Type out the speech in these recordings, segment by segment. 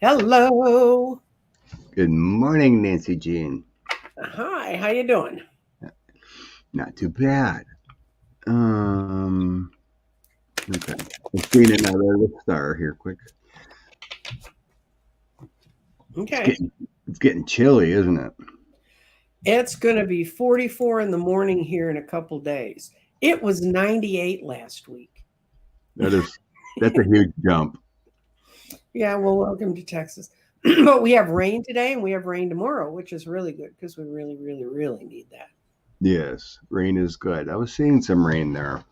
Hello. Good morning, Nancy Jean. Hi, how you doing? Not too bad. Um, okay. Let's bring another star here, quick. It's Okay. getting it's getting chilly, isn't it? It's going to be 44 in the morning here in a couple days. It was 98 last week. That is that's a huge jump. Yeah, well, welcome to Texas. But we have rain today and we have rain tomorrow, which is really good because we really, really, really need that. Yes, rain is good. I was seeing some rain there.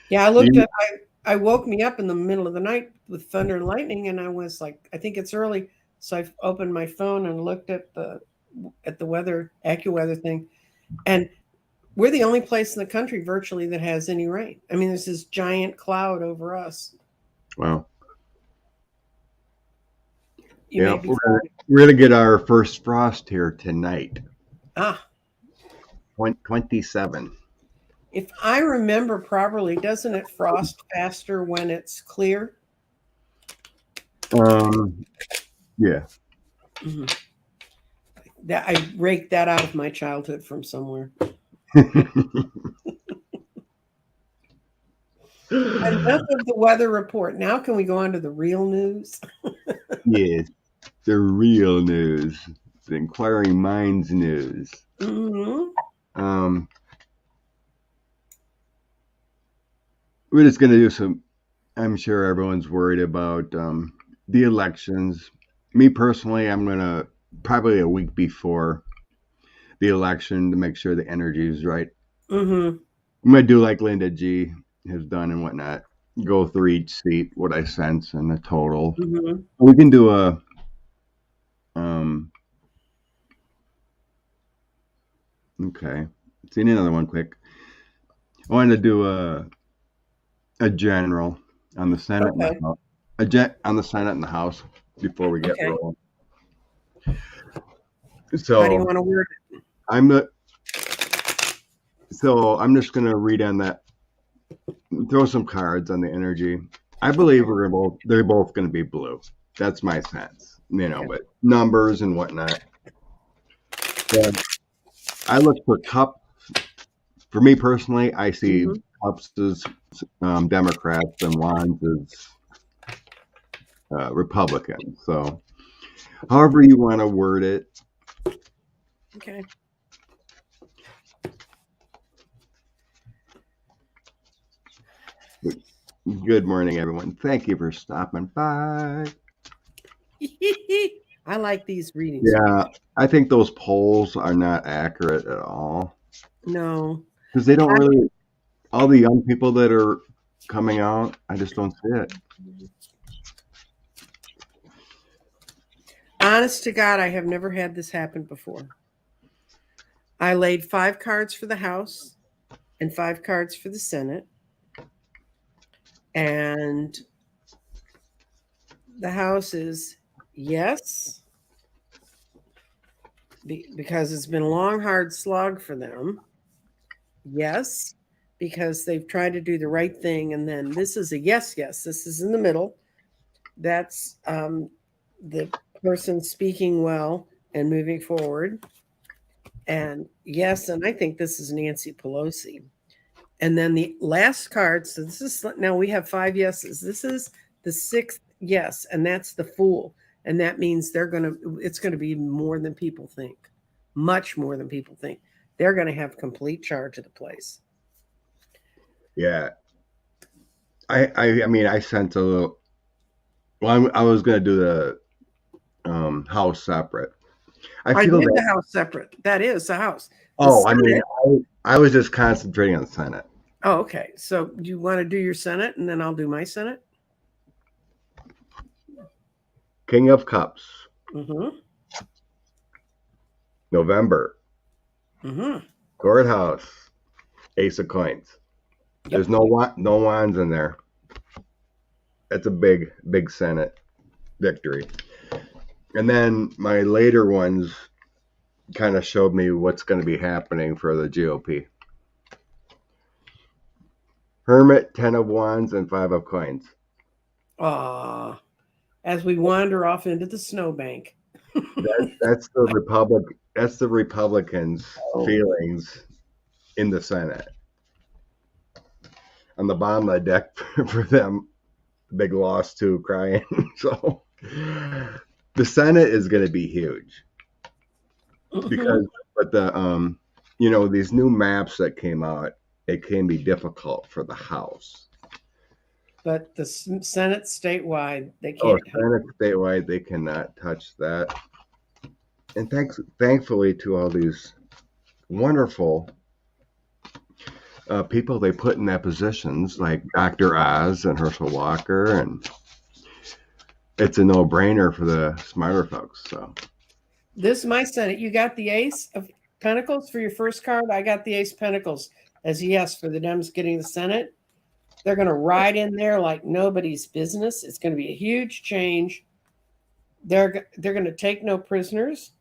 Yeah, You- I woke me up in the middle of the night with thunder and lightning, and I was like, I think it's early. So I opened my phone and looked at the weather, AccuWeather thing, and we're the only place in the country virtually that has any rain. I mean, there's this giant cloud over us. Well, You yeah, may be we're gonna get our first frost here tonight. ah. 27. If I remember properly, doesn't it frost faster when it's clear? Um, yeah. Mhm. That I raked that out of my childhood from somewhere. Enough of the weather report. Now, can we go on to the real news? Yes, the real news, the inquiring minds news. Hmm. Um, we're just going to do some. I'm sure everyone's worried about the elections. Me personally, I'm going to probably a week before the election to make sure the energy is right. Hmm. I'm going to do like Linda G has done and whatnot. Go through each seat, what I sense, and the total. Hmm. We can do a. Um, okay. See another one quick. I wanted to do a general on the Senate and the Okay. House. On the Senate and the House before we get Okay. rolling. How do you So want to word I'm the so I'm just gonna read on that. Throw some cards on the energy. I it? believe Okay. they're both gonna be blue. That's my sense. Okay. But numbers and whatnot. But I look for cups. For me personally, I see Hmm. cups as Democrats and wands as Republicans. So however you want to word it. Okay. Good morning, everyone. Thank you for stopping by. I like these readings with you. Yeah, I think those polls are not accurate at all No. because they don't really. All the young people that are coming out, I just don't see it. Honest to God, I have never had this happen before. I laid 5 cards for the House and 5 cards for the Senate. And the House is yes, because it's been a long, hard slog for them. Yes, because they've tried to do the right thing. And then this is a yes, yes. This is in the middle. That's the person speaking well and moving forward. And yes, and I think this is Nancy Pelosi. And then the last card, so this is now we have 5 yeses. This is the sixth yes, and that's the fool. And that means it's gonna be more than people think. Much more than people think. They're gonna have complete charge of the place. Yeah, I mean, I sense a little. Well, I was going to do the House separate. I I feel did that. the House separate. That is the House. The Oh, I mean, Senate. I was just concentrating on the Senate. Oh, okay. So you want to do your Senate and then I'll do my Senate? King of Cups, Mm-hmm. November, Mm-hmm. courthouse, Ace of Coins. There's Yep. no wands in there. That's a big Senate victory. And then my later ones kind of showed me what's going to be happening for the GOP. Hermit, 10 of Wands, and 5 of Coins. Ah. as we wander off into the snowbank. That's the Republic. That's the Republicans' Oh, feelings in the Senate. On the bottom of the deck for them, big loss too, crying. So the Senate is going to be huge mhm. because, but these new maps that came out, it can be difficult for the House. But the Senate statewide, they Oh, can't. Senate statewide, they cannot touch that. And thankfully to all these wonderful people they put in that positions, like Dr. Oz and Herschel Walker, and it's a no-brainer for the smarter folks. So This is my Senate. You got the Ace of Pentacles for your first card. I got the Ace of Pentacles as yes for the Dems getting the Senate. They're going to ride in there like nobody's business. It's going to be a huge change. They're going to take no prisoners,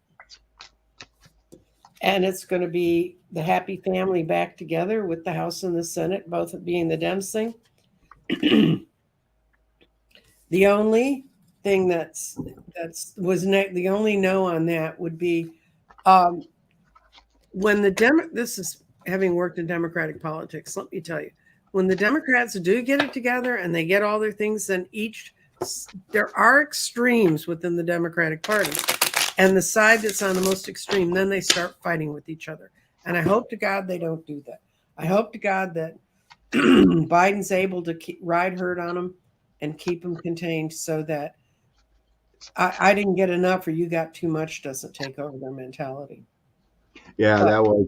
and it's going to be the happy family back together with the House and the Senate, both being the Dems thing. The only thing the only no on that would be when this is having worked in Democratic politics. Let me tell you, when the Democrats do get it together and they get all their things, then there are extremes within the Democratic Party, and the side that's on the most extreme, then they start fighting with each other. And I hope to God they don't do that. I hope to God that Biden's able to ride herd on them and keep them contained so that I didn't get enough or you got too much doesn't take over their mentality. yeah, But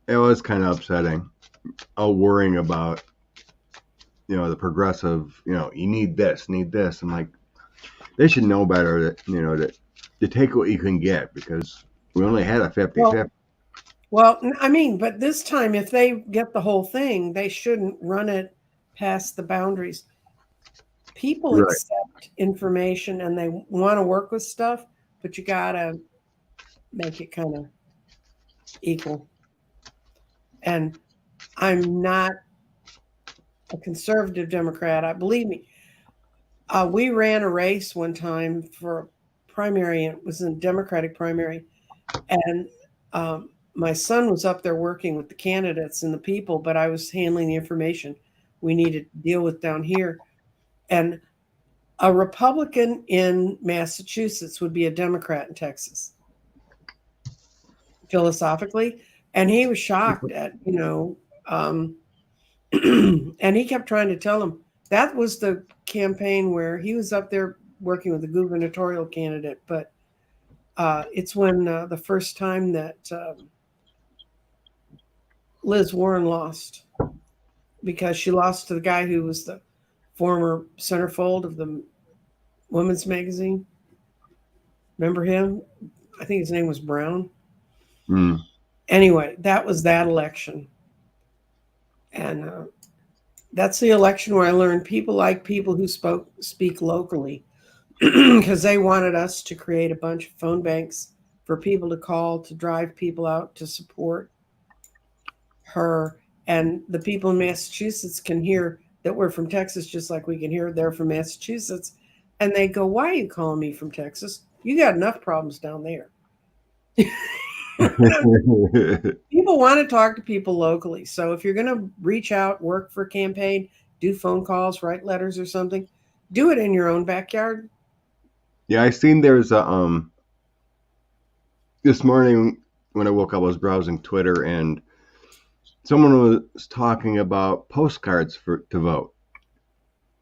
it was kind of upsetting. All worrying about the progressive. You need this. I'm like, they should know better that to take what you can get because we only had a 50-50. well, I mean, but this time, if they get the whole thing, they shouldn't run it past the boundaries. People Right. accept information and they want to work with stuff, but you got to make it kind of equal. And I'm not a conservative Democrat. I believe me. We ran a race one time for a primary, and it was a Democratic primary, and my son was up there working with the candidates and the people, but I was handling the information we needed to deal with down here. And a Republican in Massachusetts would be a Democrat in Texas, philosophically. And he was shocked at, and he kept trying to tell him that was the campaign where he was up there working with the gubernatorial candidate. But it's when the first time that Liz Warren lost, because she lost to the guy who was the former centerfold of the women's magazine. Remember him? I think his name was Brown. Mm. Anyway, that was that election. And that's the election where I learned people like people who speak locally, because they wanted us to create a bunch of phone banks for people to call, to drive people out to support her. And the people in Massachusetts can hear that we're from Texas, just like we can hear they're from Massachusetts. And they go, "Why are you calling me from Texas? You got enough problems down there." People want to talk to people locally. So if you're going to reach out, work for a campaign, do phone calls, write letters or something, do it in your own backyard. Yeah, I seen there's a this morning when I woke up, I was browsing Twitter and someone was talking about postcards to vote.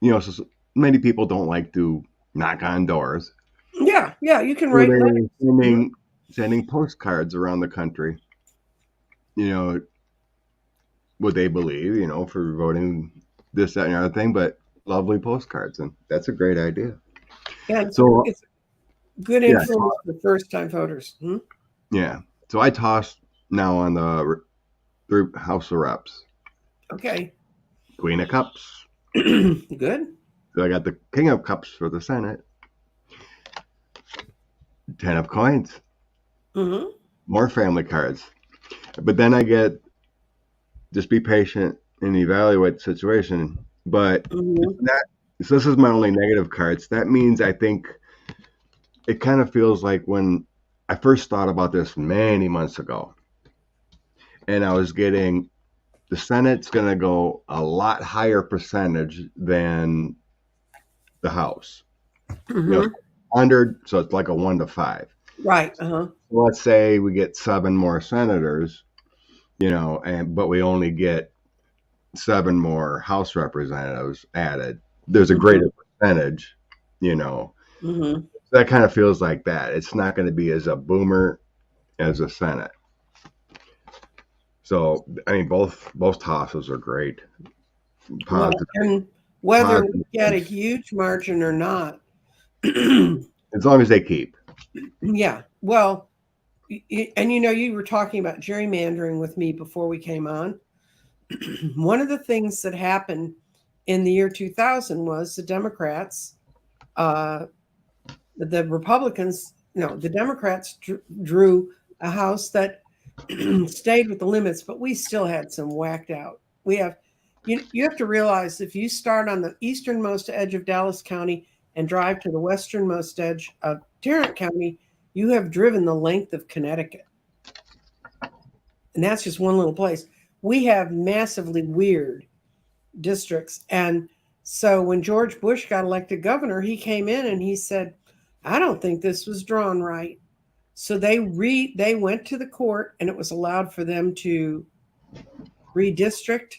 So many people don't like to knock on doors. Yeah, you can So write they're letters. sending postcards around the country. What they believe, for voting this, that, and the other thing, but lovely postcards, and that's a great idea. Yeah, So it's good influence for first-time voters. Yeah. So I tossed now on the House of Reps. Okay. Queen of Cups. Good. So I got the King of Cups for the Senate. 10 of Coins. Mm-hmm. More family cards. But then I get, just be patient and evaluate the situation. But So this is my only negative cards. That means I think it kind of feels like when I first thought about this many months ago, and I was getting the Senate's going to go a lot higher percentage than the House. Mm-hmm. 100, so it's like a 1-5. Right. Uh-huh. Let's say we get 7 more senators, but we only get 7 more House representatives added. There's a greater percentage, Mm-hmm. That kind of feels like that. It's not going to be as a boomer as a Senate. So, I mean, both houses are great. Positive, and whether positive. we get a huge margin or not, As long as they keep. yeah. Well, and you were talking about gerrymandering with me before we came on. One of the things that happened in the year 2000 was the Democrats, the Republicans, no, the Democrats drew a House that stayed with the limits, but we still had some whacked out. We have, you have to realize if you start on the easternmost edge of Dallas County and drive to the westernmost edge of Tarrant County, you have driven the length of Connecticut. And that's just one little place. We have massively weird districts. And so when George Bush got elected governor, he came in and he said, I don't think this was drawn right. So they went to the court and it was allowed for them to redistrict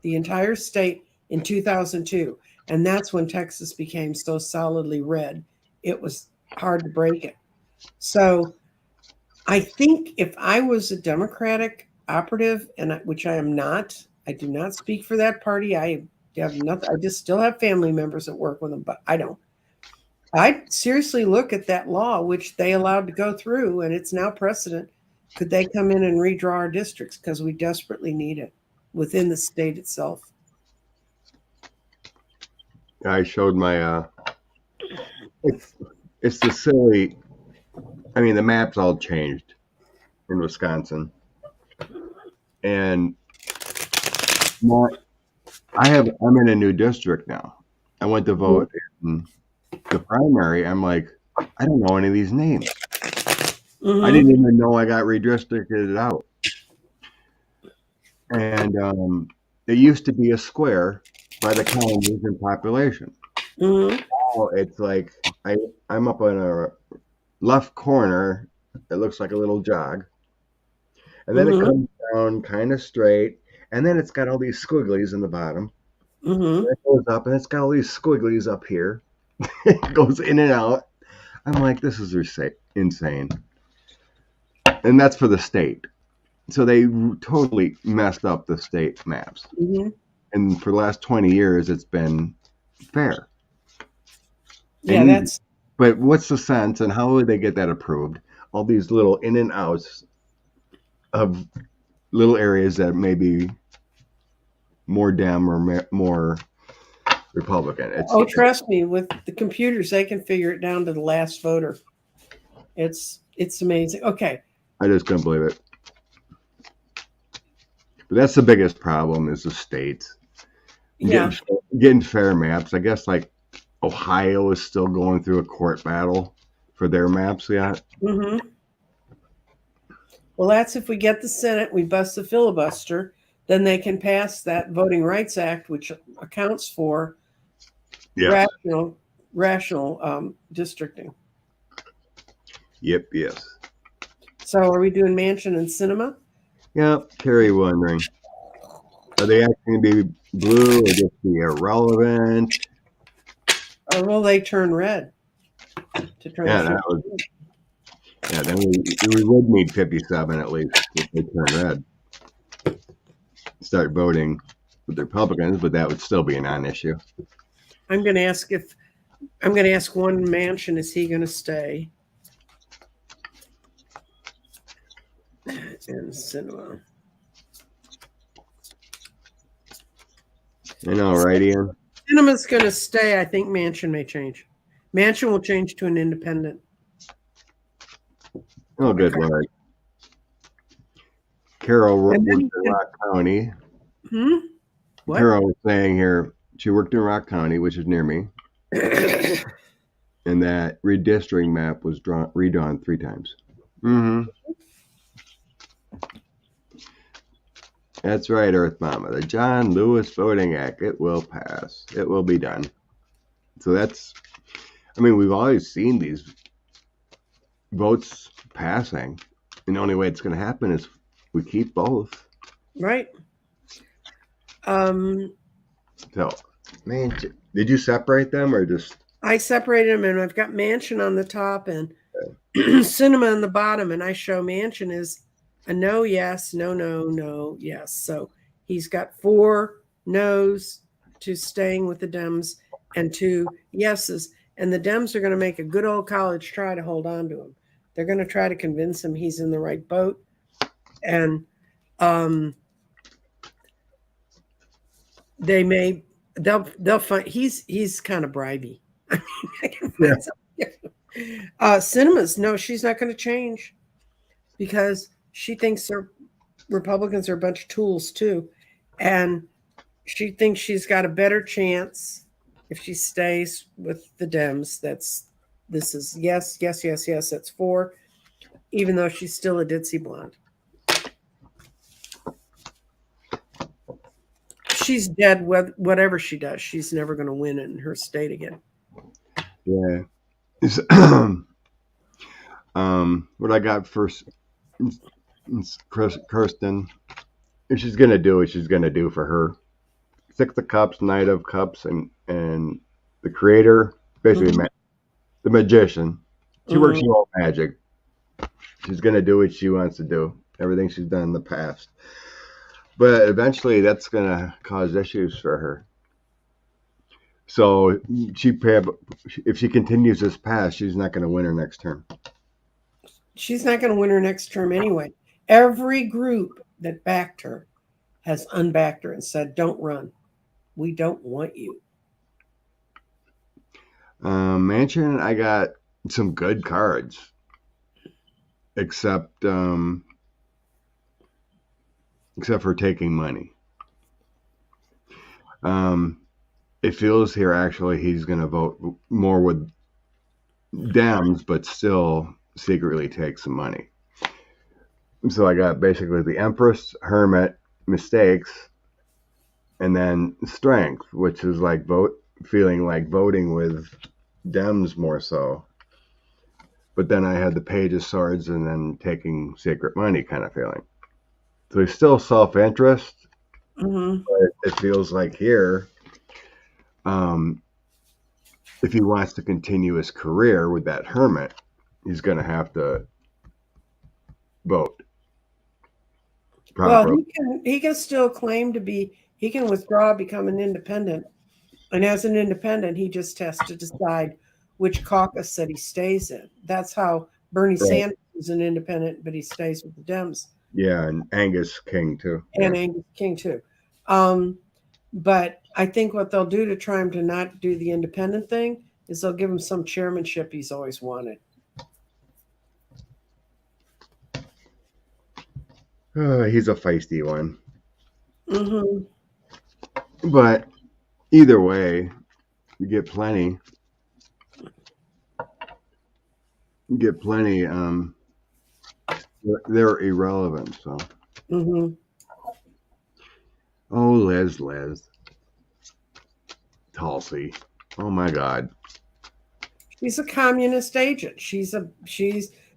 the entire state in 2002. And that's when Texas became so solidly red. It was hard to break it. So I think if I was a Democratic operative, which I am not, I do not speak for that party. I have nothing. I just still have family members that work with them, but I don't. I'd seriously look at that law, which they allowed to go through, and it's now precedent. Could they come in and redraw our districts because we desperately need it within the state itself? I showed my. It's the silly. I mean, the maps all changed in Wisconsin, and I'm in a new district now. I went to vote in the primary. I'm like, I don't know any of these names. Mm-hmm. I didn't even know I got redistricted out. And it used to be a square by the counties and population. Mm-hmm. Now it's like I'm up in a left corner. It looks like a little jog. And then it comes down kind of straight. And then it's got all these squigglies in the bottom. Mm-hmm. It goes up and it's got all these squigglies up here. It goes in and out. I'm like, this is insane. And that's for the state. So they totally messed up the state maps. Mm-hmm. And for the last 20 years, it's been fair. Yeah, But what's the sense and how would they get that approved? All these little in and outs of little areas that may be more Dem or more Republican. Trust me, with the computers, they can figure it down to the last voter. It's amazing. Okay. I just couldn't believe it. But that's the biggest problem is the states. Yeah. Getting fair maps. I guess like Ohio is still going through a court battle for their maps yet. Mm-hmm. Well, that's if we get the Senate, we bust the filibuster, then they can pass that Voting Rights Act, which accounts for rational districting. Yep, yes. So are we doing Mansion and Cinema? Yep, Carrie wondering. Are they actually going to be blue or just be irrelevant? Or will they turn red? Then we would need 57 at least if they turn red. Start voting with the Republicans, but that would still be a non-issue. I'm going to ask one Mansion, is he going to stay? And Cinema. I know, right, Ian? Cinema's going to stay. I think Mansion may change. Mansion will change to an independent. Oh, good Lord. Carol worked in Rock County. Hmm? What? Carol was saying here, She worked in Rock County, which is near me, and that redistricting map was redrawn 3 times. Mm-hmm. That's right, Earth Mama. The John Lewis Voting Act. It will pass. It will be done. So that's, I mean, we've always seen these votes passing. And the only way it's going to happen is we keep both. Right. So, man, did you separate them or just? I separated them, and I've got Mansion on the top and Cinema on the bottom, and I show Mansion is a no, yes, no, no, no, yes. So he's got 4 no's to staying with the Dems and 2 yeses. And the Dems are going to make a good old college try to hold on to him. They're going to try to convince him he's in the right boat. And they'll find he's kind of bribey. I mean, Cinemas, no, she's not going to change because she thinks Republicans are a bunch of tools too, and she thinks she's got a better chance if she stays with the Dems. This is yes, yes, yes, yes. That's 4, even though she's still a ditzy blonde. She's dead. Whatever she does, she's never going to win in her state again. Yeah. What I got first, Kirsten, if she's gonna do what she's gonna do for her. 6 of Cups, Knight of Cups, and the Creator, basically the magician. She works her own magic. She's gonna do what she wants to do. Everything she's done in the past, but eventually that's gonna cause issues for her. So if she continues this path, she's not going to win her next term. She's not going to win her next term anyway. Every group that backed her has unbacked her and said, "Don't run. We don't want you." Mansion, I got some good cards, except for taking money. It feels here actually he's going to vote more with Dems, but still secretly take some money. So I got basically the Empress, Hermit, Mistakes, and then Strength, which is like feeling like voting with Dems more so. But then I had the Page of Swords and then taking secret money kind of feeling. So he's still self-interest, but it feels like here, if he wants to continue his career with that Hermit, he's going to have to vote. Well, he can still claim to be, he can withdraw, become an independent. And as an independent, he just has to decide which caucus that he stays in. That's how Bernie Sanders is an independent, but he stays with the Dems. Yeah, and Angus King too. And Angus King too. But I think what they'll do to try him to not do the independent thing is they'll give him some chairmanship he's always wanted. He's a feisty one. But either way, you get plenty. They're irrelevant, so. Oh, Les. Tulsi. Oh my God. She's a communist agent. She's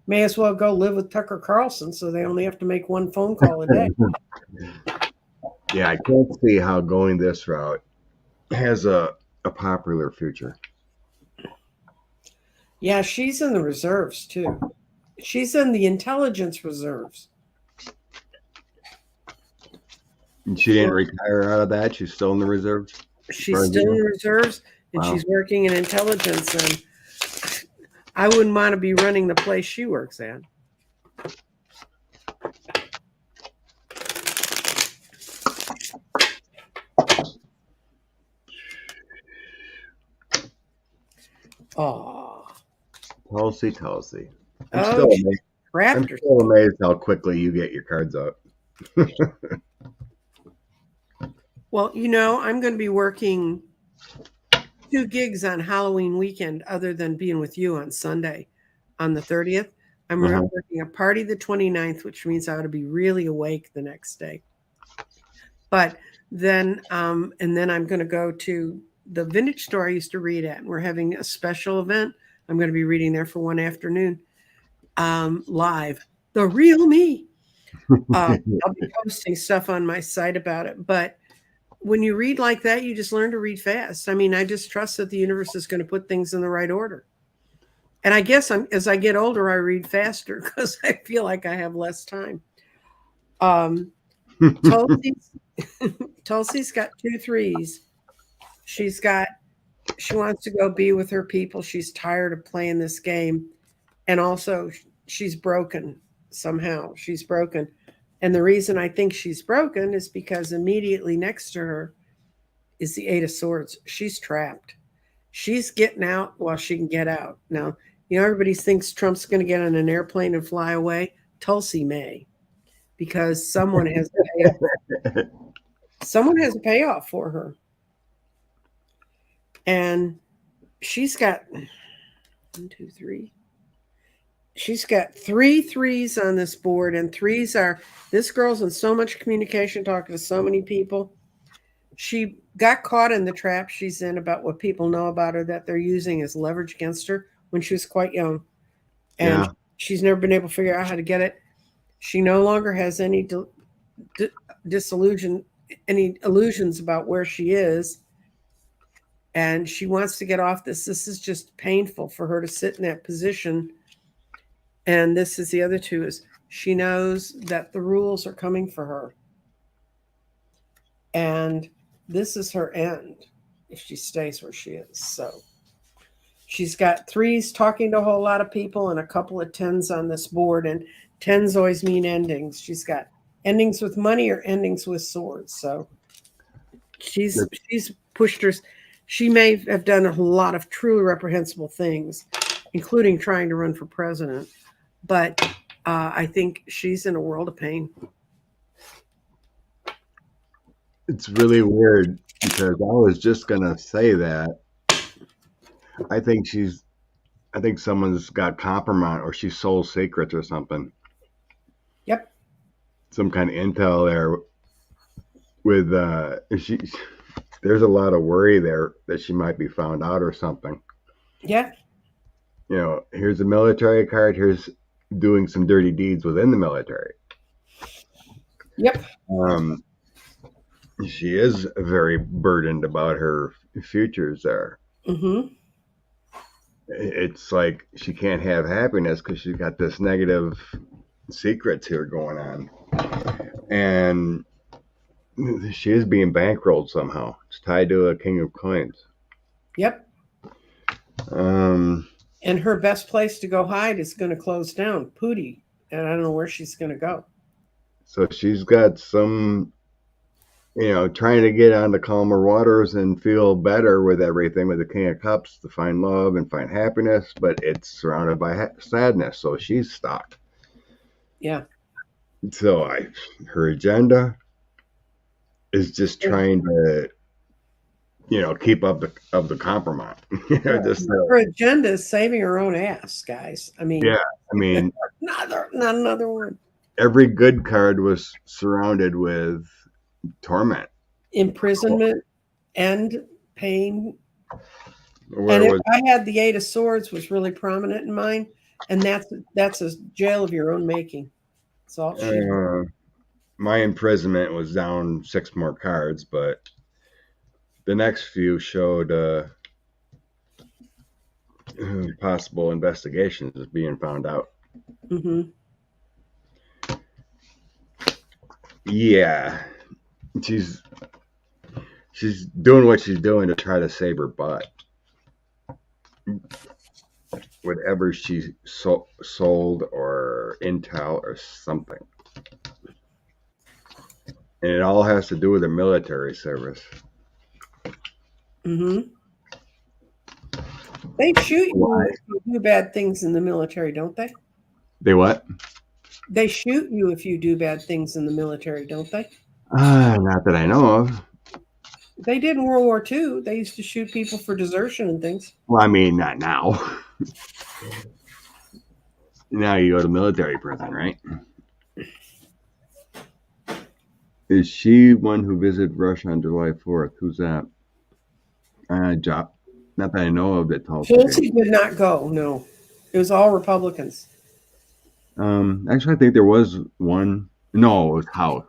may as well go live with Tucker Carlson, so they only have to make one phone call a day. Yeah, I can't see how going this route has a popular future. Yeah, she's in the reserves too. She's in the intelligence reserves. And she didn't retire out of that? She's still in the reserves? She's still in the reserves, and she's working in intelligence, and I wouldn't want to be running the place she works at. Oh, Tulsi. I'm still amazed how quickly you get your cards out. Well, I'm going to be working 2 gigs on Halloween weekend other than being with you on Sunday on the 30th. I'm Uh-huh. working a party the 29th, which means I ought to be really awake the next day. But then, and then I'm going to go to the vintage store I used to read at, and we're having a special event. I'm going to be reading there for one afternoon, live. The real me. I'll be posting stuff on my site about it. But when you read like that, you just learn to read fast. I mean, I just trust that the universe is going to put things in the right order. And I guess as I get older, I read faster because I feel like I have less time. Tulsi's got 2 3s. She wants to go be with her people. She's tired of playing this game. And also, she's broken somehow. She's broken. And the reason I think she's broken is because immediately next to her is the 8 of Swords. She's trapped. She's getting out while she can get out. Now, everybody thinks Trump's going to get on an airplane and fly away. Tulsi May, because someone has a payoff. Someone has a payoff for her. And she's got 1, 2, 3. She's got 3 3s on this board, and 3s are, this girl's in so much communication, talking to so many people. She got caught in the trap she's in about what people know about her that they're using as leverage against her when she was quite young. And she's never been able to figure out how to get it. She no longer has any illusions about where she is. And she wants to get off this. This is just painful for her to sit in that position. And this is the other 2 is she knows that the rules are coming for her. And this is her end if she stays where she is. So she's got 3s talking to a whole lot of people and a couple of 10s on this board. And 10s always mean endings. She's got endings with money or endings with swords. So she's pushed her. She may have done a lot of truly reprehensible things, including trying to run for president. But I think she's in a world of pain. It's really weird because I was just going to say that. I think someone's got compromised or she sold secrets or something. Yep. Some kind of intel there with there's a lot of worry there that she might be found out or something. Yeah. Here's a military card. Here's doing some dirty deeds within the military. Yep. She is very burdened about her futures there. Mm-hmm. It's like she can't have happiness because she's got this negative secrets here going on. And she is being bankrolled somehow. It's tied to a king of coins. Yep. And her best place to go hide is going to close down, Pootie. And I don't know where she's going to go. So she's got some, trying to get on the calmer waters and feel better with everything with the King of Cups to find love and find happiness, but it's surrounded by sadness. So she's stuck. Yeah. So her agenda is just trying to, keep up the compromise. Her agenda is saving her own ass, guys. I mean, not another one. Every good card was surrounded with torment, imprisonment, and pain. I had the 8 of Swords was really prominent in mine, and that's a jail of your own making. That's all. My imprisonment was down 6 more cards, but the next few showed possible investigations is being found out. Mm-hmm. Yeah, she's doing what she's doing to try to save her butt. Whatever she sold or intel or something. And it all has to do with the military service. Mm-hmm. They shoot you if you do bad things in the military, don't they? They what? They shoot you if you do bad things in the military, don't they? Not that I know of. They did in World War II. They used to shoot people for desertion and things. Well, I mean, not now. Now you go to military prison, right? Is she one who visited Russia on July 4th? Who's that? Job. Not that I know of that Tulsi did. Tulsi did not go. No, it was all Republicans. Actually, I think there was one. No, it was House.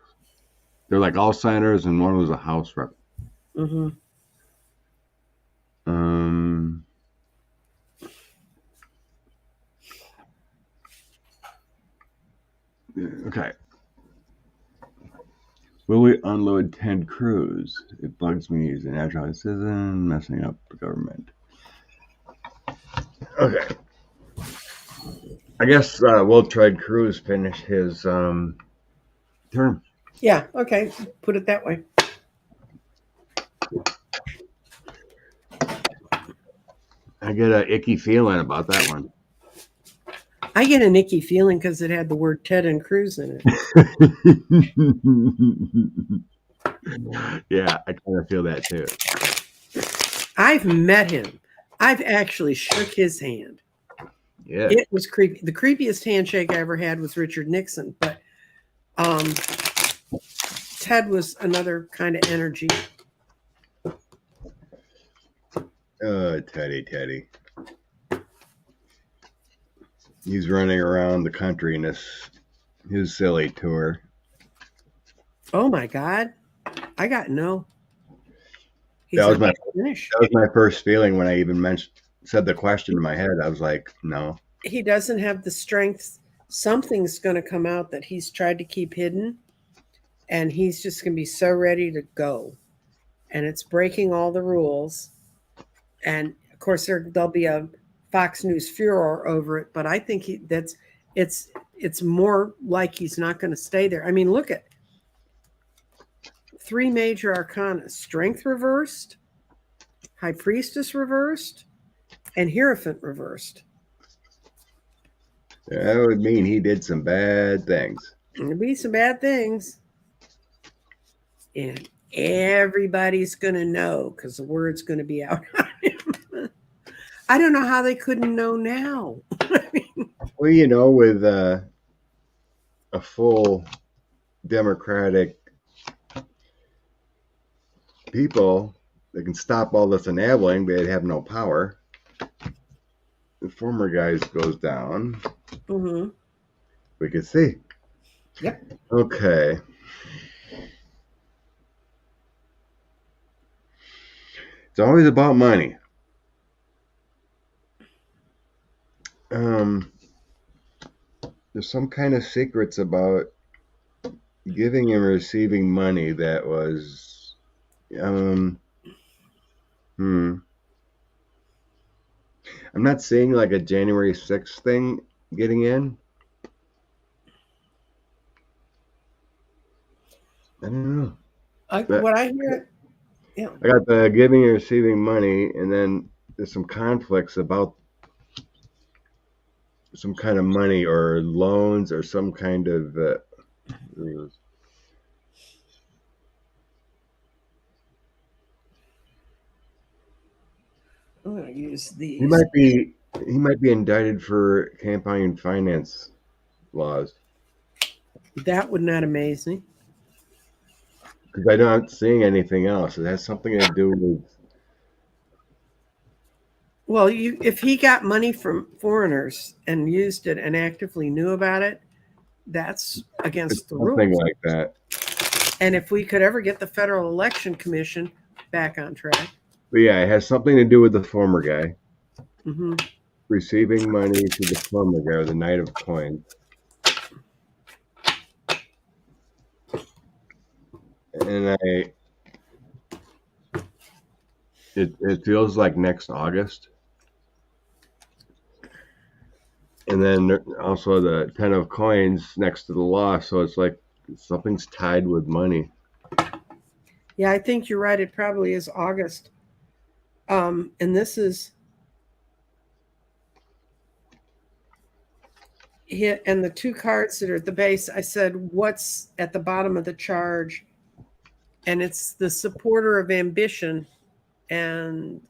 They're like all senators, and one was a House rep. Mm-hmm. Okay. Will we unload Ted Cruz? It bugs me. He's a natural citizen messing up the government. Okay. I guess we'll Ted Cruz finish his term. Yeah. Okay. Put it that way. I get an icky feeling about that one. I get an icky feeling because it had the word Ted and Cruz in it. Yeah, I kind of feel that too. I've met him. I've actually shook his hand. Yeah. It was creepy. The creepiest handshake I ever had was Richard Nixon, but Ted was another kind of energy. Teddy. He's running around the country in his silly tour. Oh my God. I got no. That was my first feeling when I even said the question in my head. I was like, no. He doesn't have the strength. Something's going to come out that he's tried to keep hidden, and he's just going to be so ready to go. And it's breaking all the rules. And of course, there'll be a Fox News furor over it, but I think it's more like he's not going to stay there. I mean, look at 3 major arcana: Strength reversed, High Priestess reversed, and Hierophant reversed. That would mean he did some bad things. There'll be some bad things. And everybody's going to know because the word's going to be out on him. I don't know how they couldn't know now. Well, you know, with a full Democratic people that can stop all this enabling, they'd have no power. The former guys goes down. Mm-hmm. We can see. Yep. Okay. It's always about money. There's some kind of secrets about giving and receiving money that was I'm not seeing like a January 6th thing getting in. I don't know. What I hear, yeah. I got the giving and receiving money, and then there's some conflicts about some kind of money or loans or some kind of I'm going to use these. he might be indicted for campaign finance laws. That would not amaze me. Because I'm not seeing anything else. It has something to do with. Well, if he got money from foreigners and used it and actively knew about it, that's against the rules. Something like that. And if we could ever get the Federal Election Commission back on track. But yeah, it has something to do with the former guy. Mm-hmm. Receiving money to the former guy, or the Knight of Coins. And it feels like next August. And then also the 10 of Coins next to the law. So it's like something's tied with money. Yeah, I think you're right. It probably is August. And this is hit, and the 2 cards that are at the base, I said, what's at the bottom of the charge? and it's the supporter of ambition and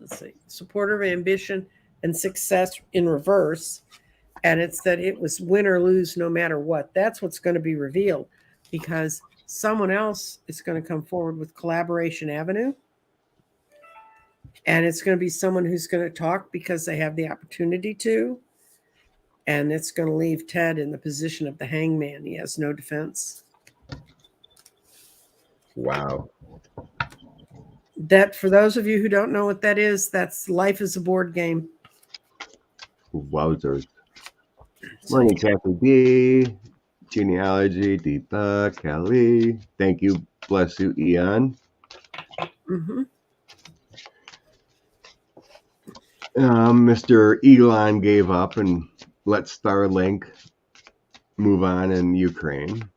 supporter of ambition and success in reverse. And it's that it was win or lose no matter what. That's what's going to be revealed, because someone else is going to come forward with Collaboration Avenue. And it's going to be someone who's going to talk because they have the opportunity to. And it's going to leave Ted in the position of the hangman. He has no defense. Wow. That, for those of you who don't know what that is, that's life is a board game. Wowzers. Morning, Kathy D. Genealogy, Deepa, Kelly. Thank you. Bless you, Eon. Mm-hmm. Mr. Elon gave up and let Starlink move on in Ukraine.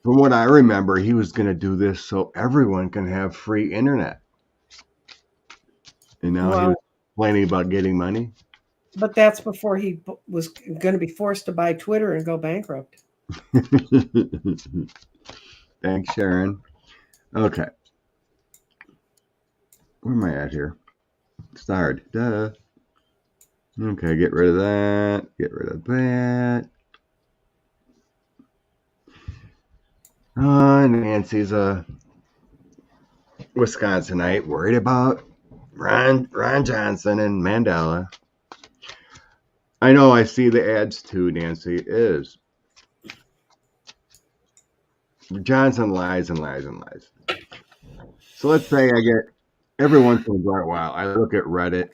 From what I remember, he was going to do this so everyone can have free internet. And now he's complaining about getting money. But that's before he was going to be forced to buy Twitter and go bankrupt. Thanks, Sharon. Okay. Where am I at here? Starred. Duh. Okay, get rid of that. Get rid of that. Nancy's a Wisconsinite worried about Ron Johnson and Mandela. I know, I see the ads too, Nancy. It is. Johnson lies and lies and lies. So let's say I get, every once in a while, I look at Reddit.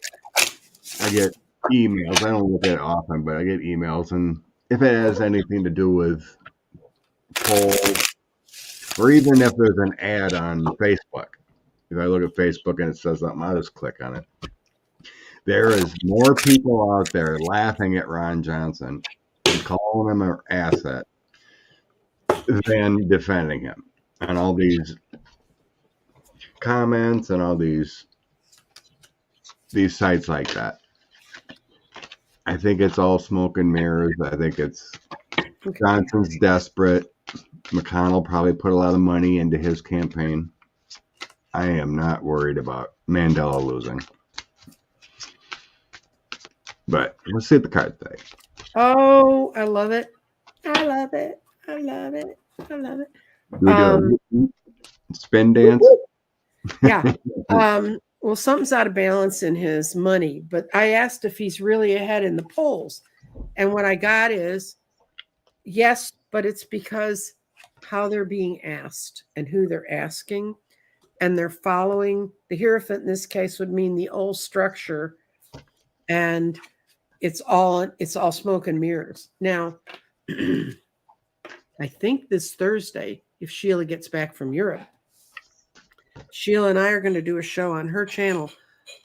I get emails. I don't look at it often, but I get emails. And if it has anything to do with polls, or even if there's an ad on Facebook, if I look at Facebook and it says something, I'll just click on it. There is more people out there laughing at Ron Johnson and calling him an asset than defending him. And all these comments and all these sites like that. I think it's all smoke and mirrors. I think it's Johnson's desperate. McConnell probably put a lot of money into his campaign. I am not worried about Mandela losing. But let's see what the cards say. Oh, I love it. I love it. I love it. I love it. Do we do a spin dance? Yeah. Well, something's out of balance in his money, but I asked if he's really ahead in the polls. And what I got is yes, but it's because how they're being asked and who they're asking. And they're following the Hierophant in this case would mean the old structure. And it's all smoke and mirrors. Now, I think this Thursday, if Sheila gets back from Europe, Sheila and I are going to do a show on her channel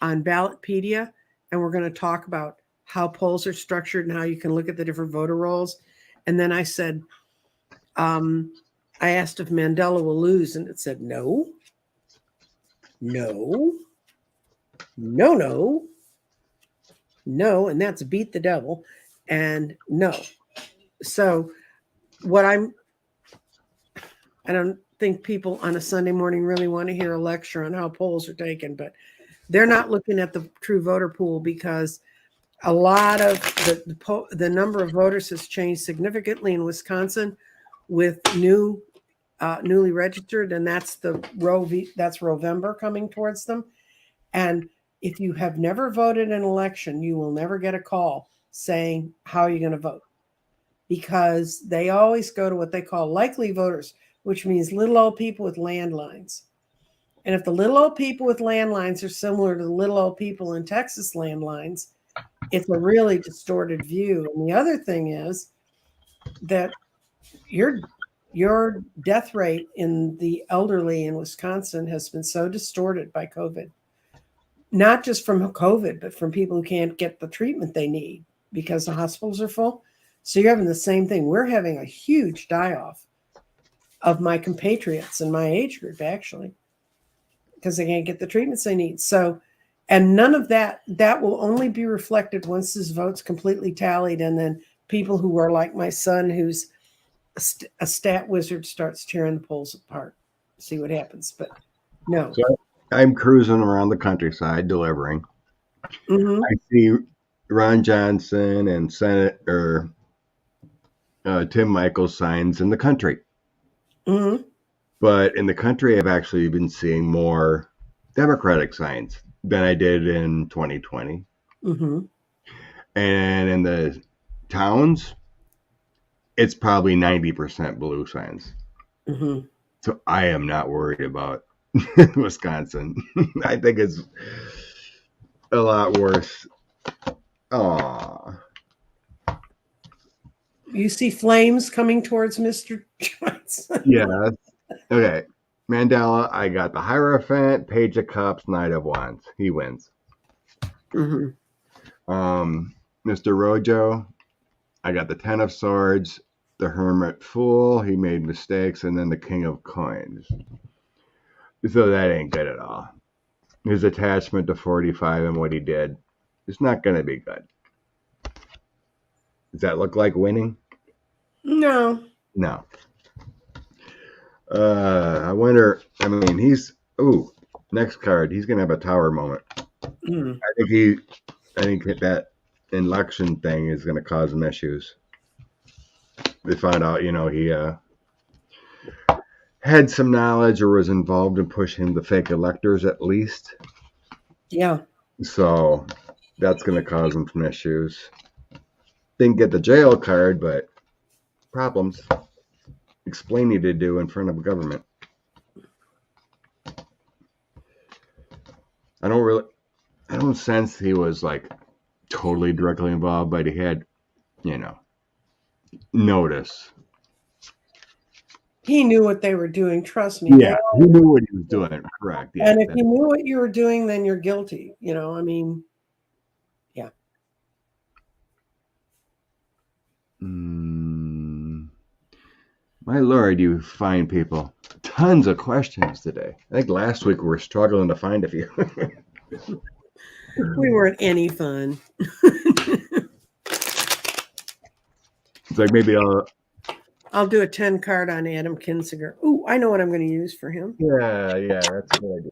on Ballotpedia, and we're going to talk about how polls are structured and how you can look at the different voter rolls. And then I said, I asked if Mandela will lose, and it said no, no, no, no, no, and that's beat the devil, and no. So I don't think people on a Sunday morning really want to hear a lecture on how polls are taken, but they're not looking at the true voter pool because a lot of the number of voters has changed significantly in Wisconsin with newly registered, and that's that's Rovember coming towards them. And if you have never voted in an election, you will never get a call saying, how are you going to vote? Because they always go to what they call likely voters, which means little old people with landlines. And if the little old people with landlines are similar to the little old people in Texas landlines, it's a really distorted view. And the other thing is that your death rate in the elderly in Wisconsin has been so distorted by COVID. Not just from COVID, but from people who can't get the treatment they need because the hospitals are full. So you're having the same thing. We're having a huge die-off of my compatriots in my age group, actually, because they can't get the treatments they need. So, and none of that will only be reflected once this vote's completely tallied. And then people who are like my son, who's a stat wizard starts tearing the polls apart. See what happens. But no. So I'm cruising around the countryside delivering. Mm-hmm. I see Ron Johnson and Senator Tim Michaels signs in the country. Mm-hmm. But in the country, I've actually been seeing more Democratic signs than I did in 2020. Mm-hmm. And in the towns, it's probably 90% blue signs. Mm-hmm. So I am not worried about Wisconsin. I think it's a lot worse. Aw. You see flames coming towards Mr. Johnson. Yeah. Okay. Mandela, I got the Hierophant, Page of Cups, Knight of Wands. He wins. Mm-hmm. Mr. Rojo, I got the Ten of Swords, the Hermit Fool. He made mistakes, and then the King of Coins. So that ain't good at all. His attachment to 45 and what he did is not going to be good. Does that look like winning? No. No. I wonder. I mean, next card. He's going to have a tower moment. Mm. I think that election thing is going to cause him issues. They found out, he had some knowledge or was involved in pushing the fake electors at least. Yeah. So that's going to cause him some issues. Didn't get the jail card, but problems. Explaining to do in front of government. I don't sense he was like totally directly involved, but he had, notice. He knew what they were doing. Trust me. Yeah, he knew what he was doing. Correct. Yeah. And if you knew what you were doing, then you're guilty. I mean, yeah. My Lord, you fine people. Tons of questions today. I think last week we were struggling to find a few. We weren't any fun. It's like maybe I'll do a 10 card on Adam Kinzinger. Ooh, I know what I'm going to use for him. Yeah, that's a good idea.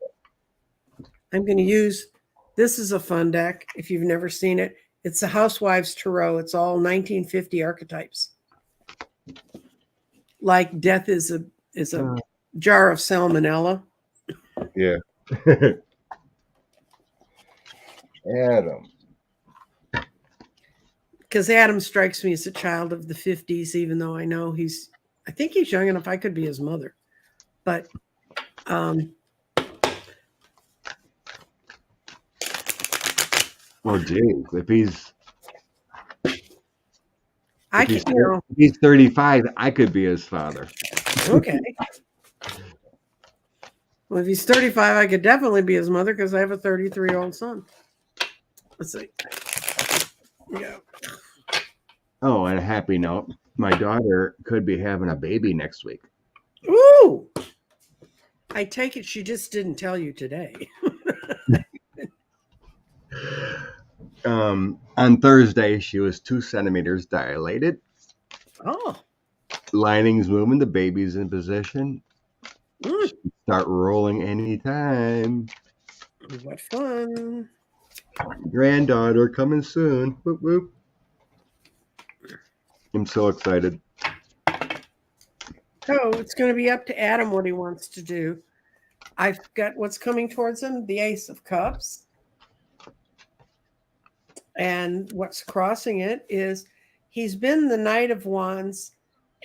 I'm going to use, this is a fun deck. If you've never seen it, it's the Housewives Tarot. It's all 1950 archetypes. Like death is a jar of salmonella. Yeah. Adam. Because Adam strikes me as a child of the 50s, even though I know I think he's young enough I could be his mother. But well, geez, if he's 35, I could be his father. Okay. Well, if he's 35, I could definitely be his mother because I have a 33-year-old son. Let's see. Yeah. Oh, and a happy note, my daughter could be having a baby next week. Ooh! I take it she just didn't tell you today. On Thursday, she was 2 centimeters dilated. Oh. Lining's moving, the baby's in position. Mm. Start rolling anytime. What fun. Granddaughter coming soon. Whoop, whoop. I'm so excited. So it's going to be up to Adam what he wants to do. I've got what's coming towards him, the Ace of Cups. And what's crossing it is he's been the Knight of Wands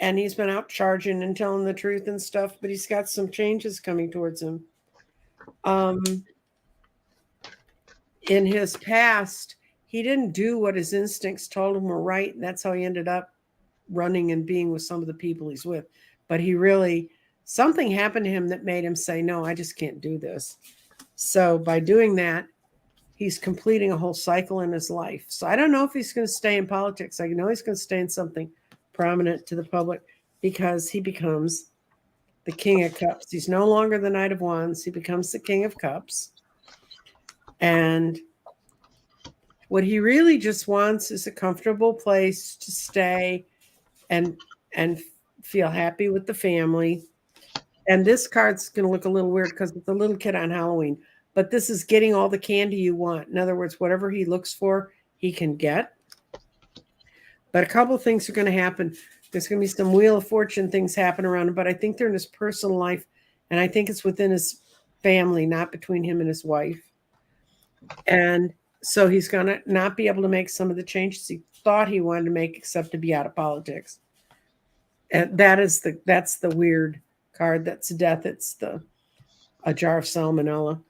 and he's been out charging and telling the truth and stuff, but he's got some changes coming towards him. In his past, he didn't do what his instincts told him were right, and that's how he ended up running and being with some of the people he's with. But something happened to him that made him say, no, I just can't do this. So by doing that, he's completing a whole cycle in his life. So I don't know if he's going to stay in politics. I know he's going to stay in something prominent to the public because he becomes the King of Cups. He's no longer the Knight of Wands. He becomes the King of Cups. And what he really just wants is a comfortable place to stay and feel happy with the family. And this card's going to look a little weird because it's a little kid on Halloween. But this is getting all the candy you want. In other words, whatever he looks for, he can get. But a couple of things are going to happen. There's going to be some Wheel of Fortune things happen around him, but I think they're in his personal life. And I think it's within his family, not between him and his wife. And so he's going to not be able to make some of the changes he thought he wanted to make, except to be out of politics. And that's the weird card. That's death. It's a jar of salmonella.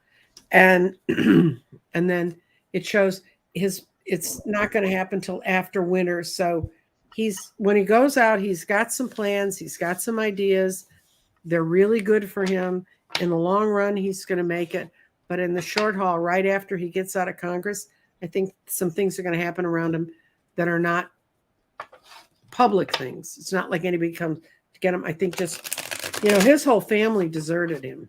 And and then it shows it's not going to happen till after winter. So when he goes out, he's got some plans, he's got some ideas. They're really good for him. In the long run, he's going to make it. But in the short haul, right after he gets out of Congress, I think some things are going to happen around him that are not public things. It's not like anybody comes to get him. I think just, his whole family deserted him,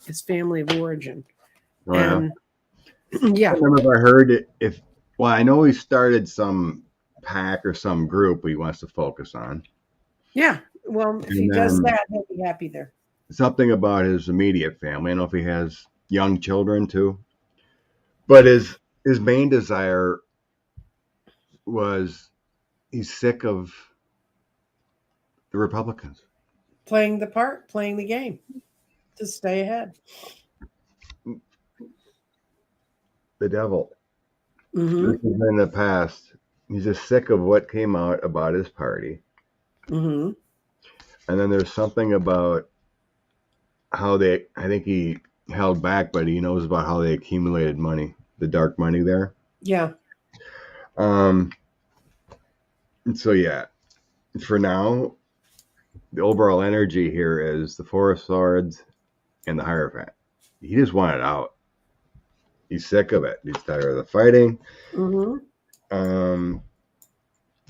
his family of origin. Oh, and yeah. I remember if I heard it, I know he started some pack or some group he wants to focus on. Yeah. Well, if he does that, he'll be happy there. Something about his immediate family. I don't know if he has young children too. But his main desire was he's sick of the Republicans. Playing the part, playing the game to stay ahead. The devil. Mm-hmm. In the past, he's just sick of what came out about his party. Mm-hmm. And then there's something about how I think he held back, but he knows about how they accumulated money, the dark money there. Yeah. So yeah, for now, the overall energy here is the Four of Swords and the Hierophant. He just wanted out. He's sick of it. He's tired of the fighting. Mm-hmm.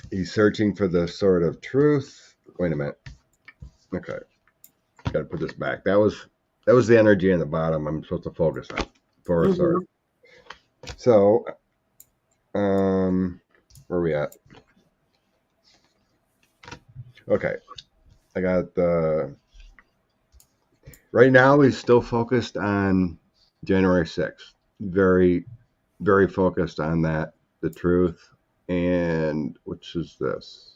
He's searching for the Sword of Truth. Wait a minute. Okay, got to put this back. That was the energy in the bottom. I'm supposed to focus on Four of Swords. So, where are we at? Okay, I got the. Right now, he's still focused on January 6th. Very, very focused on that, the truth, and which is this.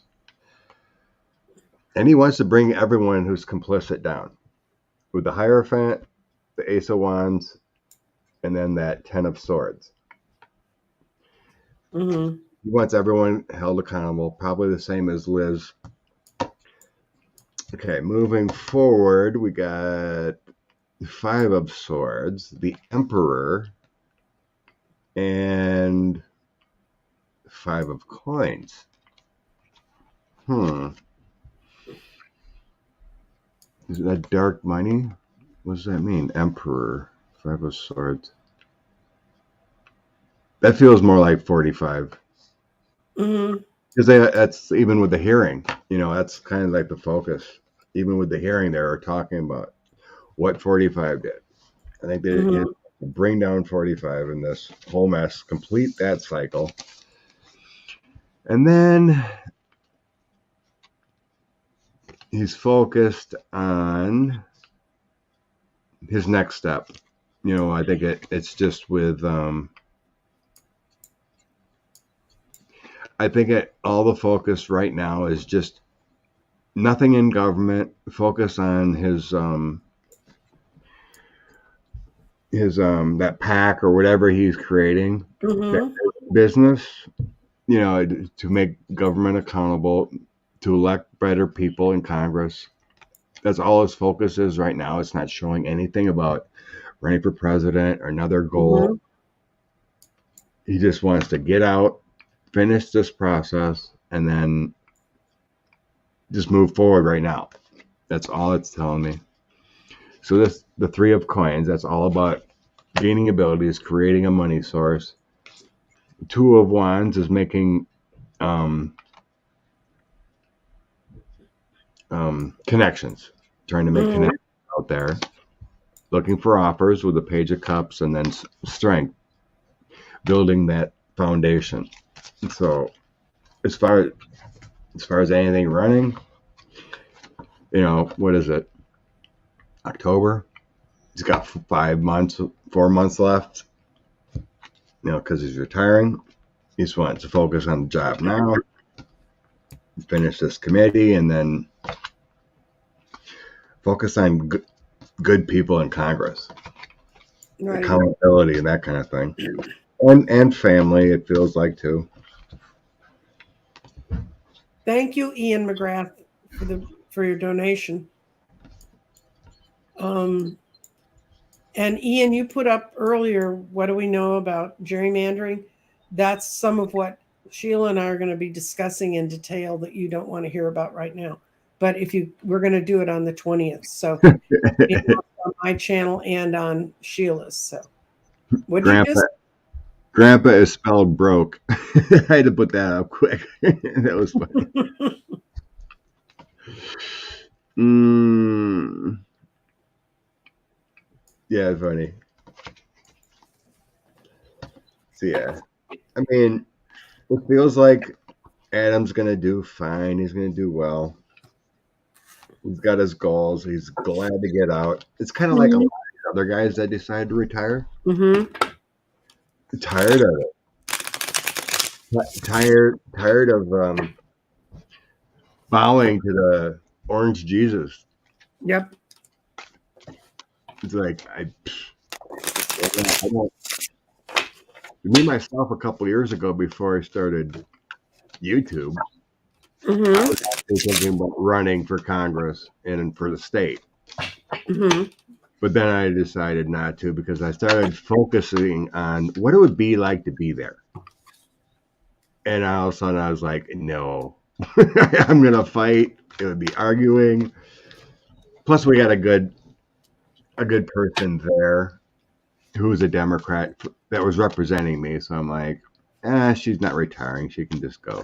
And he wants to bring everyone who's complicit down with the Hierophant, the Ace of Wands, and then that Ten of Swords. Mm-hmm. He wants everyone held accountable, probably the same as Liz. Okay, moving forward, we got Five of Swords, the Emperor, and Five of Coins. Is that dark money? What does that mean? Emperor, Five of Swords. That feels more like 45. Mm-hmm. Because that's even with the hearing. That's kind of like the focus. Even with the hearing, they were talking about what 45 did. I think they bring down 45 in this whole mess, complete that cycle. And then he's focused on his next step. I think it's just with I think all the focus right now is just nothing in government. Focus on his that pack or whatever he's creating, that business. To make government accountable, to elect better people in Congress. That's all his focus is right now. It's not showing anything about running for president or another goal. He just wants to get out, finish this process, and then just move forward right now. That's all it's telling me. So the Three of Coins, that's all about gaining abilities, creating a money source. Two of Wands is making connections, trying to make connections out there, looking for offers with the Page of Cups, and then strength, building that foundation. So as far as anything running, What is it? October? He's got 4 months left, because he's retiring. He just wants to focus on the job now, finish this committee, and then focus on good people in Congress, Right. Accountability and that kind of thing, and family. It feels like too. Thank you, Ian McGrath, for your donation. And Ian, you put up earlier, what do we know about gerrymandering? That's some of what Sheila and I are going to be discussing in detail that you don't want to hear about right now. But we're going to do it on the 20th. So it's on my channel and on Sheila's. So what did you just? Grandpa is spelled broke. I had to put that up quick. That was funny. Yeah, funny. So yeah, I mean, it feels like Adam's gonna do fine. He's gonna do well. He's got his goals. He's glad to get out. It's kind of like a lot of other guys that decide to retire. Mm-hmm. Tired of it. Tired of bowing to the orange Jesus. Yep. It's like I don't. Me myself a couple years ago, before I started YouTube, Mm-hmm. I was actually thinking about running for Congress and for the state. Mm-hmm. But then I decided not to, because I started focusing on what it would be like to be there. And all of a sudden I was like, no, I'm going to fight. It would be arguing. Plus we got a good person there who was a Democrat that was representing me. So I'm like, she's not retiring. She can just go.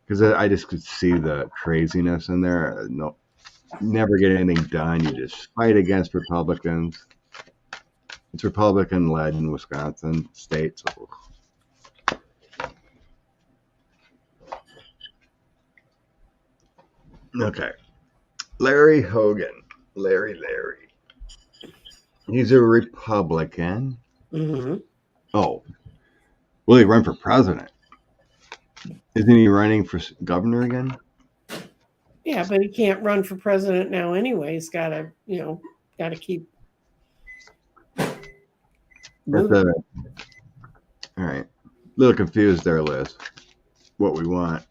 Because I just could see the craziness in there. No, never get anything done. You just fight against Republicans. It's Republican-led in Wisconsin state. So. Okay. Larry Hogan. Larry. He's a Republican. Mm-hmm. Oh. Will he run for president? Isn't he running for governor again? Yeah, but he can't run for president now anyway. He's got to, keep moving. All right. A little confused there, Liz. What we want.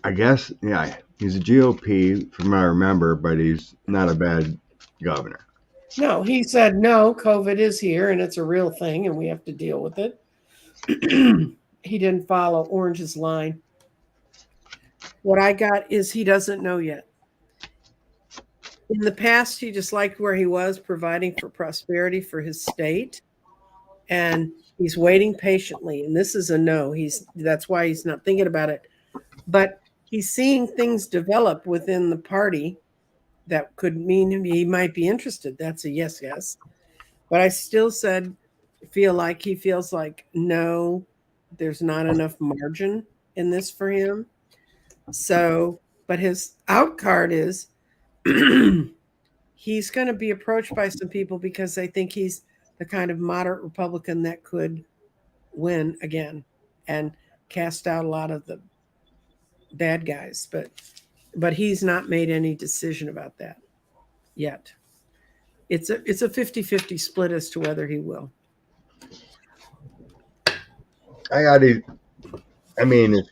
I guess, yeah, he's a GOP from what I remember, but he's not a bad governor. No, he said, no, COVID is here and it's a real thing and we have to deal with it. He didn't follow Orange's line. What I got is he doesn't know yet. In the past, he just liked where he was, providing for prosperity for his state. And he's waiting patiently. And this is a no. That's why he's not thinking about it. But he's seeing things develop within the party that could mean he might be interested. That's a yes. But I still he feels like, no, there's not enough margin in this for him. So, but his out card is he's going to be approached by some people because they think he's the kind of moderate Republican that could win again and cast out a lot of the bad guys. But he's not made any decision about that yet. It's a 50-50 split as to whether he will. As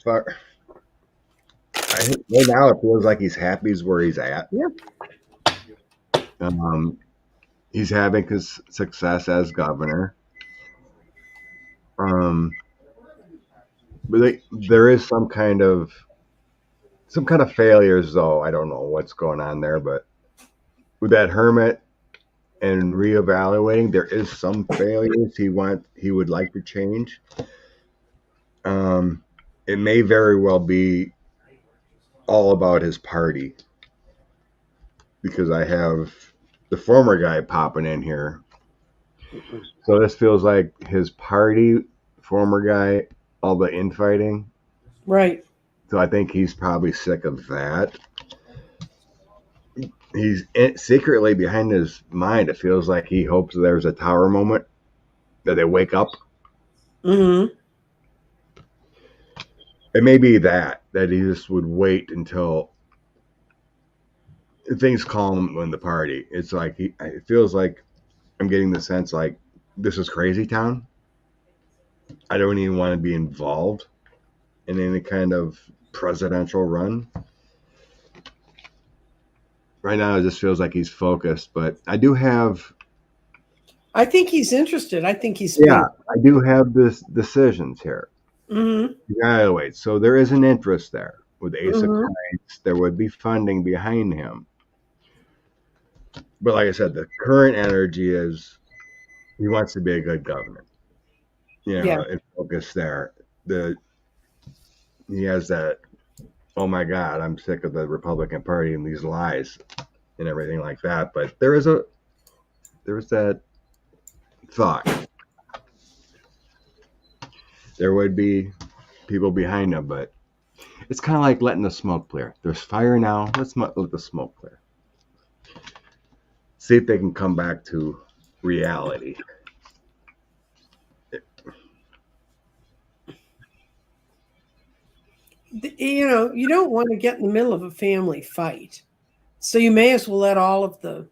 far, right now it feels like he's happy where he's at. Yeah. He's having his success as governor. But there is some kind of failures, though. I don't know what's going on there, but with that hermit and reevaluating, there is some failures he would like to change. It may very well be all about his party, because I have the former guy popping in here. So this feels like his party, former guy, all the infighting. Right. So I think he's probably sick of that. He's secretly behind his mind. It feels like he hopes there's a tower moment that they wake up. Mm-hmm. It may be that he just would wait until things calm in the party. It's like it feels like I'm getting the sense like this is crazy town. I don't even want to be involved in any kind of presidential run. Right now, it just feels like he's focused. But I do have, I think he's interested. I think he's yeah, being. I do have this decisions here. Mm-hmm. You gotta wait. So there is an interest there with Ace of Mm-hmm. Coins. There would be funding behind him. But like I said, the current energy is he wants to be a good governor. Yeah. And focus there. He has that. Oh my God, I'm sick of the Republican Party and these lies and everything like that. But there is that thought. There would be people behind him, but it's kind of like letting the smoke clear. There's fire now. Let's let the smoke clear. See if they can come back to reality. You don't want to get in the middle of a family fight. So you may as well let all of the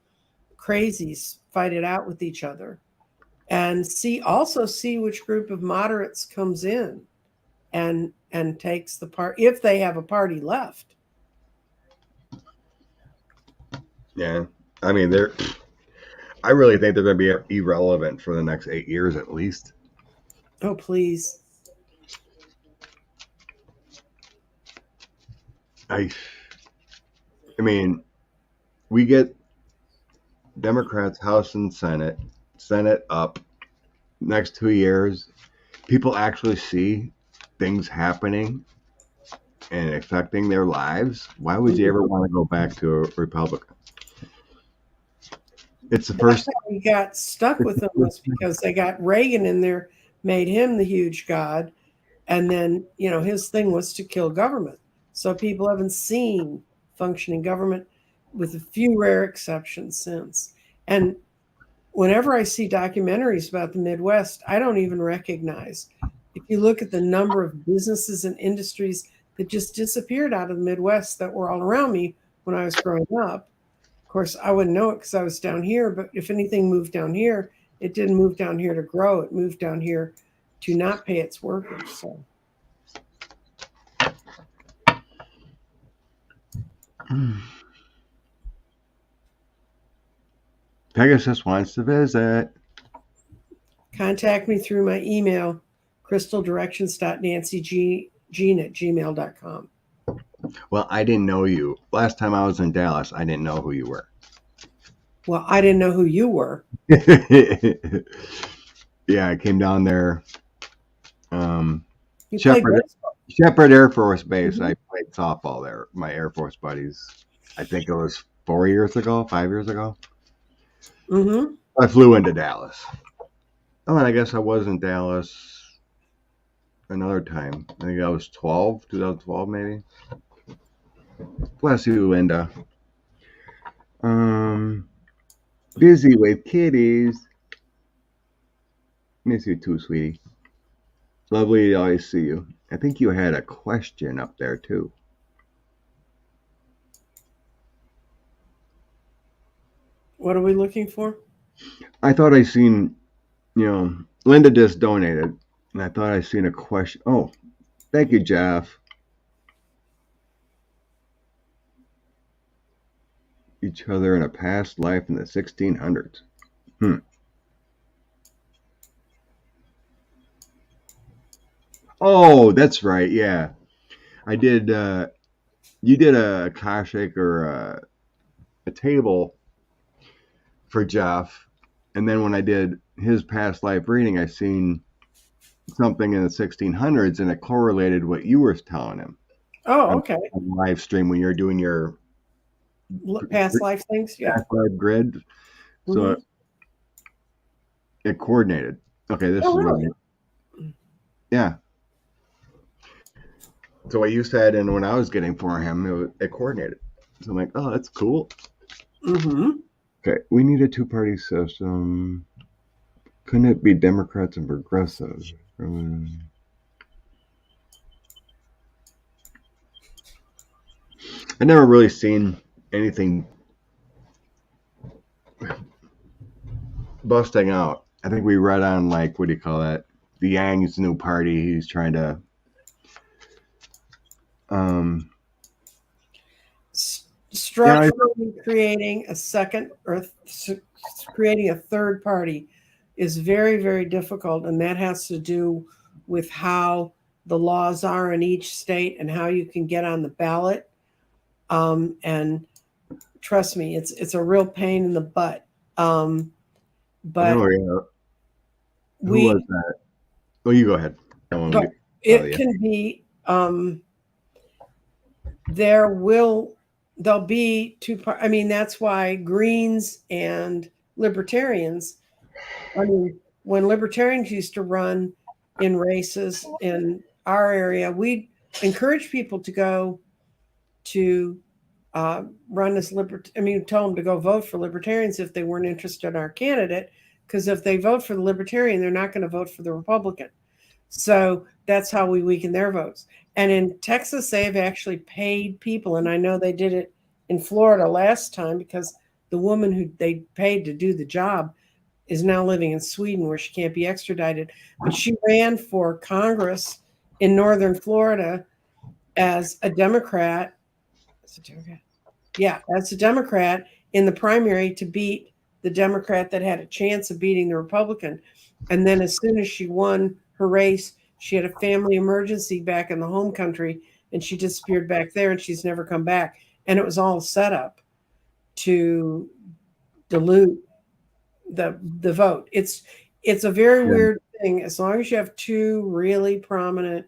crazies fight it out with each other and see which group of moderates comes in and takes the part if they have a party left. Yeah. I mean, I really think they're going to be irrelevant for the next 8 years at least. Oh, please. I mean, we get Democrats House and Senate up next 2 years. People actually see things happening and affecting their lives. Why would you ever want to go back to a Republican? It's the first. That's how we got stuck with them was because they got Reagan in there, made him the huge god, and then his thing was to kill government. So people haven't seen functioning government, with a few rare exceptions, since. And whenever I see documentaries about the Midwest, I don't even recognize. If you look at the number of businesses and industries that just disappeared out of the Midwest that were all around me when I was growing up. Of course, I wouldn't know it because I was down here, but if anything moved down here, it didn't move down here to grow. It moved down here to not pay its workers. So. Pegasus wants to visit. Contact me through my email, crystaldirections.nancyjean@gmail.com. Well, I didn't know you. Last time I was in Dallas, I didn't know who you were. Well, I didn't know who you were. Yeah, I came down there. You played baseball. Shepherd Air Force Base. I played softball there. My Air Force buddies. I think it was 5 years ago. Mm-hmm. I flew into Dallas. Oh, and I guess I was in Dallas another time. I think I was 2012 maybe. Bless you, Linda. Busy with kitties. Miss you too, sweetie. Lovely to always see you. I think you had a question up there too. What are we looking for? I thought I seen, Linda just donated, and I thought I seen a question. Oh, thank you, Jeff. Each other in a past life in the 1600s. Oh, that's right. Yeah, I did. You did a Akashic or a table for Jeff, and then when I did his past life reading, I seen something in the 1600s, and it correlated what you were telling him. Oh, okay. On live stream when you're doing your past life things, yeah. Past life grid, so it coordinated. Okay, this is really? yeah. So what you said, and when I was getting for him, it coordinated. So I'm like, oh, that's cool. Mm-hmm. Okay, we need a two-party system. Couldn't it be Democrats and progressives? I never really seen anything busting out. I think we read on like what do you call that? The Yang's new party. He's trying to um yeah, Structurally creating a second or creating a third party is very, very difficult. And that has to do with how the laws are in each state and how you can get on the ballot. And trust me, it's a real pain in the butt. But oh yeah. Who was we, that? Oh, you go ahead. I won't but bother it you. can be, there'll be two part. I mean, that's why Greens and Libertarians. I mean, when Libertarians used to run in races in our area, we encourage people to go to run as I mean, tell them to go vote for Libertarians if they weren't interested in our candidate, because if they vote for the Libertarian, they're not going to vote for the Republican. So that's how we weaken their votes. And in Texas, they've actually paid people, and I know they did it in Florida last time because the woman who they paid to do the job is now living in Sweden where she can't be extradited. But she ran for Congress in northern Florida as a Democrat. As a Democrat. Yeah, as a Democrat in the primary to beat the Democrat that had a chance of beating the Republican. And then as soon as she won her race, she had a family emergency back in the home country and she disappeared back there and she's never come back. And it was all set up to dilute the vote. It's a very Yeah. weird thing. As long as you have two really prominent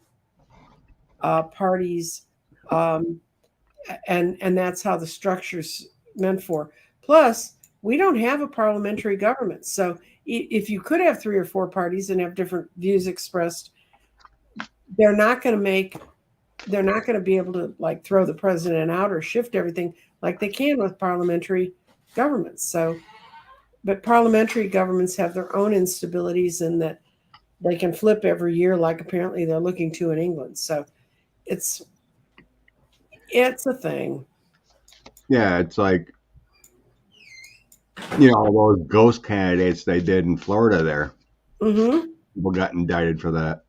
parties, um, and that's how the structure's meant for. Plus, we don't have a parliamentary government, so if you could have three or four parties and have different views expressed, they're not going to make. They're not going to be able to like throw the president out or shift everything like they can with parliamentary governments. So but parliamentary governments have their own instabilities in that they can flip every year, like apparently they're looking to in England. So it's it's a thing. Yeah, it's like you know all those ghost candidates they did in Florida there. Mm-hmm. People got indicted for that.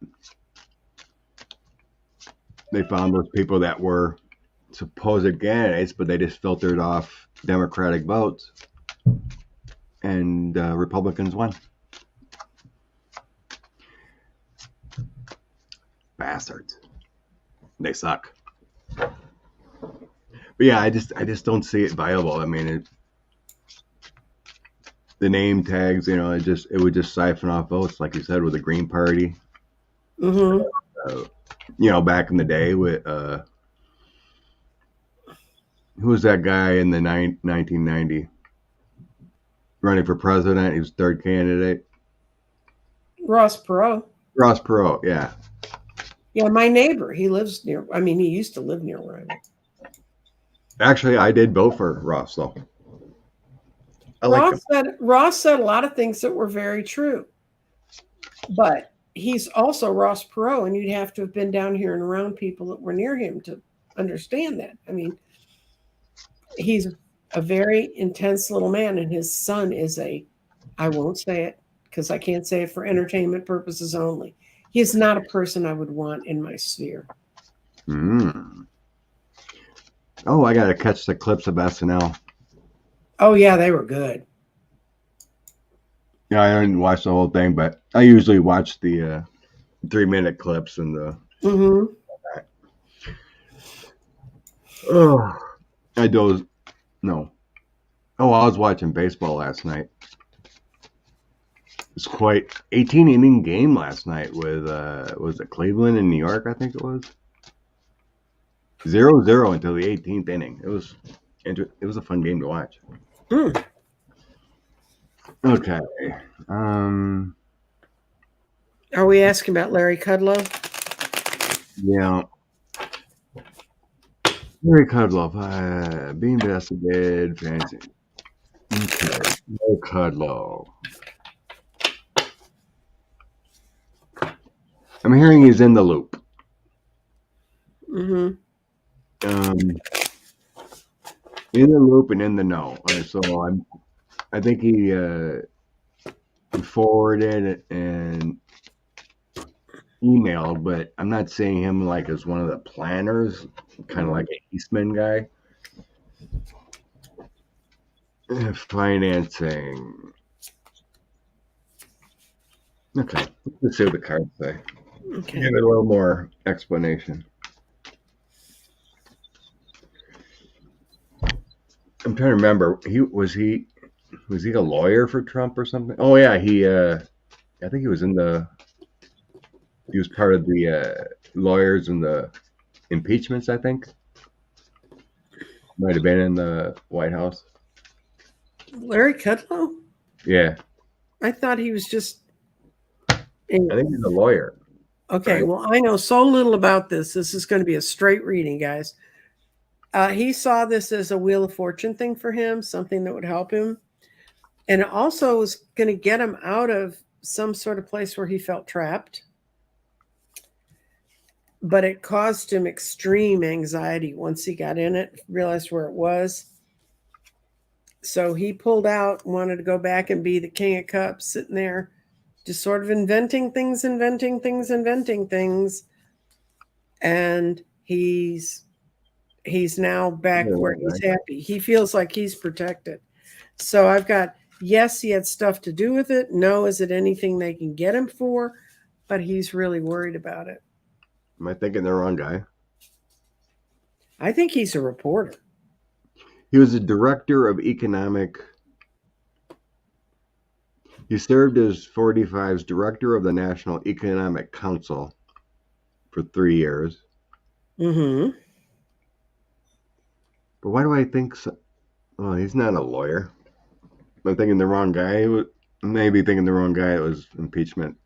They found those people that were supposed candidates, but they just filtered off Democratic votes, and Republicans won. Bastards. They suck. But yeah, I just don't see it viable. I mean, the name tags, you know, it would just siphon off votes, like you said, with the Green Party. Mm-hmm. You know, back in the day with who was that guy in the 1990 running for president? He was third candidate. Ross Perot. Ross Perot, yeah. Yeah, my neighbor. He lives near. I mean, he used to live near where I live. Actually, I did vote for Ross, though. I like him. Ross said a lot of things that were very true, but he's also Ross Perot, and you'd have to have been down here and around people that were near him to understand that. I mean, he's a very intense little man, and his son is I won't say it because I can't say it for entertainment purposes only. He is not a person I would want in my sphere. Mm. Oh, I got to catch the clips of SNL. Oh, yeah, they were good. Yeah, I didn't watch the whole thing, but I usually watch the 3-minute clips and the. Mm-hmm. Oh, I doze. No. Oh, I was watching baseball last night. It's quite 18-inning game last night with was it Cleveland and New York? I think it was 0-0 until the 18th inning. It was a fun game to watch. Mm. Okay. Are we asking about Larry Kudlow? Yeah. Larry Kudlow, being investigated. Fancy. Okay. Larry Kudlow. I'm hearing he's in the loop. Mm-hmm. In the loop and in the know. So I think he forwarded and emailed, but I'm not seeing him like as one of the planners, kind of like an Eastman guy. Financing. Okay, let's see what the cards say. Okay. Give it a little more explanation. I'm trying to remember. Was he a lawyer for Trump or something? Oh yeah, I think he was he was part of the lawyers in the impeachments. I think might have been in the White House. Larry Kudlow? Yeah, I thought he was just. I think he's a lawyer. Okay, right? well, I know so little about this. This is going to be a straight reading, guys. He saw this as a Wheel of Fortune thing for him, something that would help him. And it also was going to get him out of some sort of place where he felt trapped. But it caused him extreme anxiety once he got in it, realized where it was. So he pulled out, wanted to go back and be the King of Cups, sitting there, just sort of inventing things. And he's now back where he's happy. He feels like he's protected. So I've got, yes, he had stuff to do with it. No, is it anything they can get him for? But he's really worried about it. Am I thinking the wrong guy? I think he's a reporter. He was the director of economic. He served as 45's director of the National Economic Council for 3 years. Mm-hmm. But why do I think so? Oh, he's not a lawyer. I'm thinking the wrong guy. Maybe thinking the wrong guy. It was impeachment.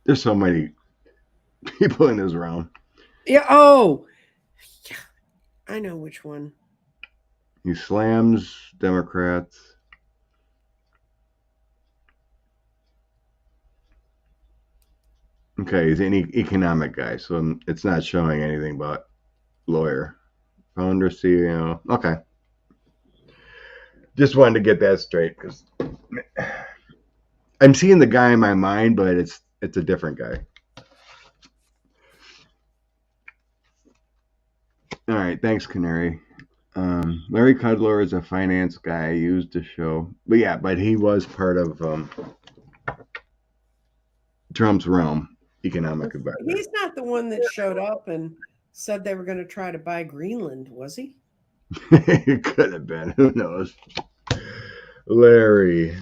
There's so many people in this realm. Yeah. Oh, I know which one. He slams Democrats. Okay, he's an economic guy, so it's not showing anything but lawyer. Founder, CEO. Okay. Just wanted to get that straight because I'm seeing the guy in my mind, but it's a different guy. All right, thanks, Canary. Larry Kudlow is a finance guy I used to show, but he was part of Trump's realm, economic advisor. He's not the one that showed up and said they were going to try to buy Greenland, was he? It could have been. Who knows? Larry.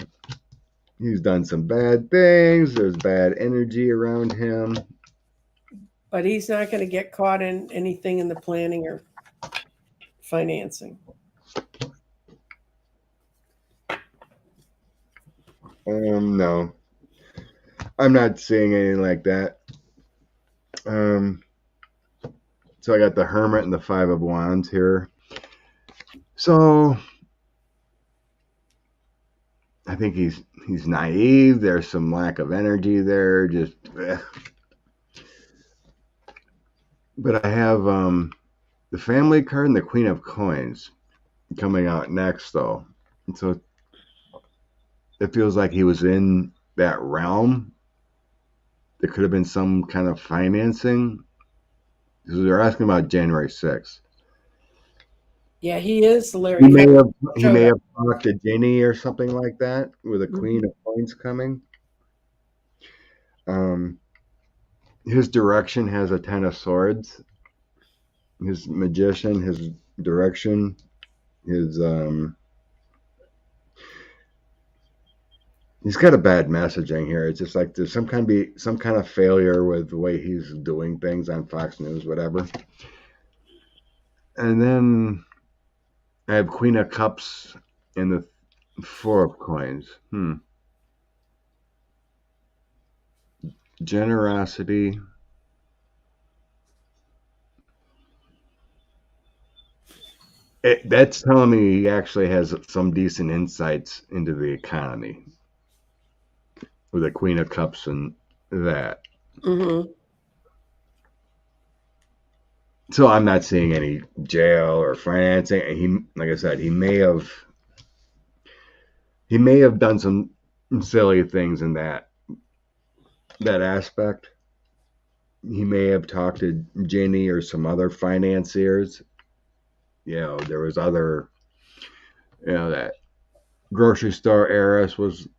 He's done some bad things. There's bad energy around him. But he's not going to get caught in anything in the planning or financing. No. I'm not seeing anything like that. So I got the Hermit and the Five of Wands here. So I think he's naive. There's some lack of energy there. Just, but I have the Family card and the Queen of Coins coming out next, though. And so it feels like he was in that realm. There could have been some kind of financing. Because they're asking about January 6th. Yeah, he is Larry. He may have talked to Ginny or something like that with a Queen of Coins coming. His direction has a Ten of Swords. His magician, his direction, his he's got a bad messaging here. It's just like there's some kind of failure with the way he's doing things on Fox News, whatever. And then I have Queen of Cups and the Four of Coins. Generosity. That's telling me he actually has some decent insights into the economy with the Queen of Cups and that. Mm-hmm. So I'm not seeing any jail or financing. He, like I said, he may have done some silly things in that aspect. He may have talked to Ginny or some other financiers. There was other, that grocery store heiress was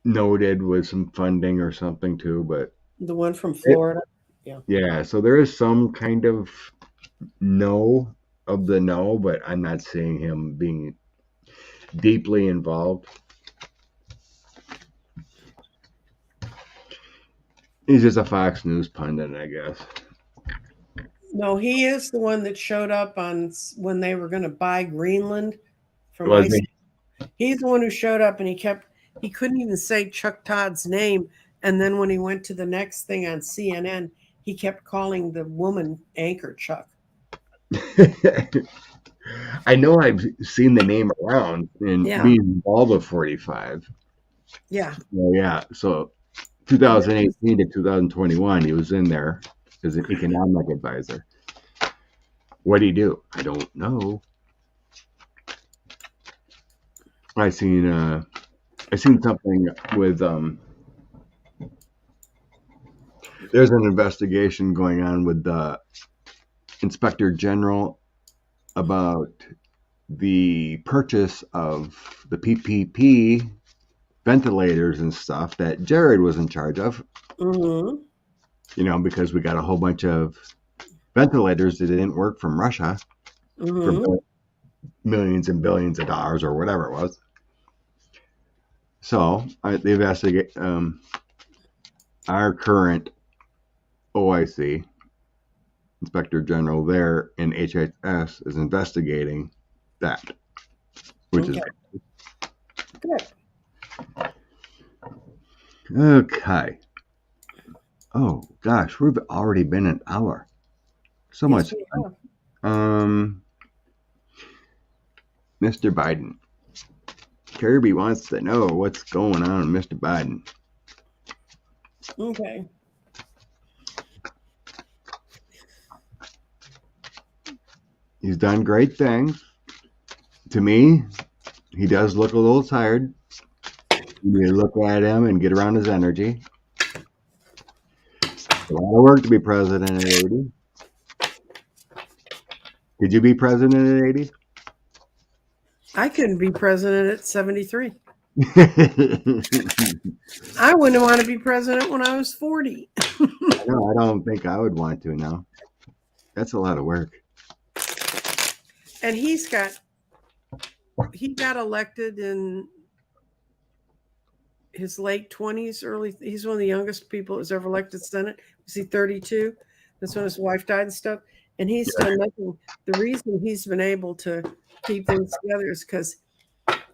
noted with some funding or something too. But The one from Florida. Yeah. yeah, so there is some kind of know of the know, but I'm not seeing him being deeply involved. He's just a Fox News pundit, I guess. No, he is the one that showed up on when they were going to buy Greenland from Wasn't Iceland. He's the one who showed up, and he couldn't even say Chuck Todd's name. And then when he went to the next thing on CNN, he kept calling the woman anchor Chuck. he? I know I've seen the name around and Yeah. being involved with 45. Yeah. Well, yeah. So 2018 to 2021, he was in there as an economic advisor. What did he do? I don't know. I seen something with there's an investigation going on with the Inspector General about the purchase of the PPP ventilators and stuff that Jared was in charge of. Mm-hmm. Because we got a whole bunch of ventilators that didn't work from Russia Mm-hmm. for millions and billions of dollars or whatever it was. So they investigate our current OIC, Inspector General there in HHS, is investigating that, which Okay. is Good. okay. Oh gosh, we've already been an hour. So Yes, much we fun. have. Mr. Biden. Kirby wants to know what's going on, Mr. Biden. Okay. He's done great things. To me, he does look a little tired. You look at him and get around his energy. A lot of work to be president at 80. Could you be president at 80? I couldn't be president at 73. I I wouldn't want to be president when I was 40. know, I don't think I would want to now. That's a lot of work. And he got elected in his late 20s, he's one of the youngest people who's ever elected Senate. Was he 32? That's when his wife died and stuff. And he's done nothing. The reason he's been able to keep things together is because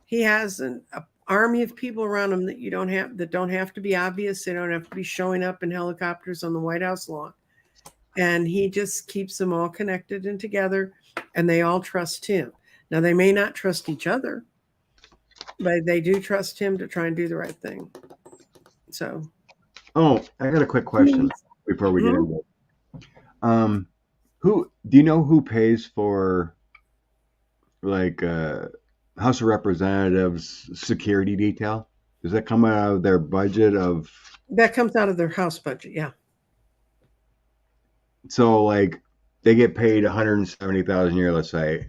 he has an army of people around him that don't have to be obvious. They don't have to be showing up in helicopters on the White House lawn. And he just keeps them all connected and together, and they all trust him. Now, they may not trust each other, but they do trust him to try and do the right thing. So, I got a quick question before we get into it. Who do you know who pays for like House of Representatives security detail? Does that come out of their budget of? That comes out of their House budget, yeah. So like they get paid 170,000 a year, let's say,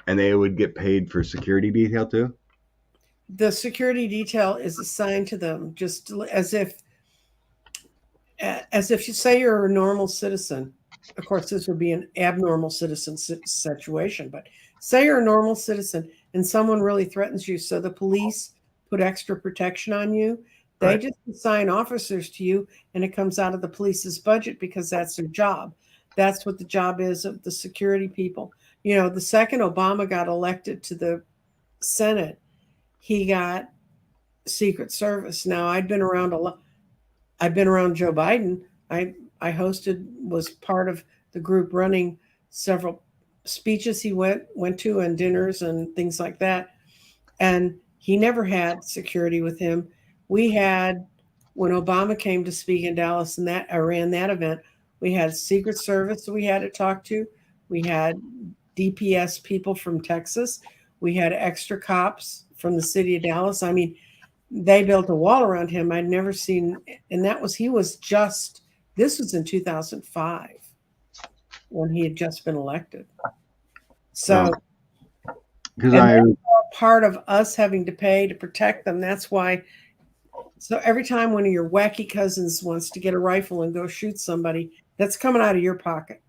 and they would get paid for security detail too. The security detail is assigned to them just as if you say you're a normal citizen. Of course, this would be an abnormal citizen situation, but say you're a normal citizen and someone really threatens you, so the police put extra protection on you. They just assign officers to you, and it comes out of the police's budget because that's their job. That's what the job is of the security people. The second Obama got elected to the Senate, he got Secret Service. Now, I'd been around a lot. I've been around Joe Biden. I was part of the group running several speeches he went to and dinners and things like that. And he never had security with him. We had, when Obama came to speak in Dallas and that I ran that event, we had Secret Service that we had to talk to. We had DPS people from Texas. We had extra cops from the city of Dallas. I mean, they built a wall around him. I'd never seen, and that was, he was just, this was in 2005 when he had just been elected. So, because and I that's all part of us having to pay to protect them. That's why. So every time one of your wacky cousins wants to get a rifle and go shoot somebody, that's coming out of your pocket.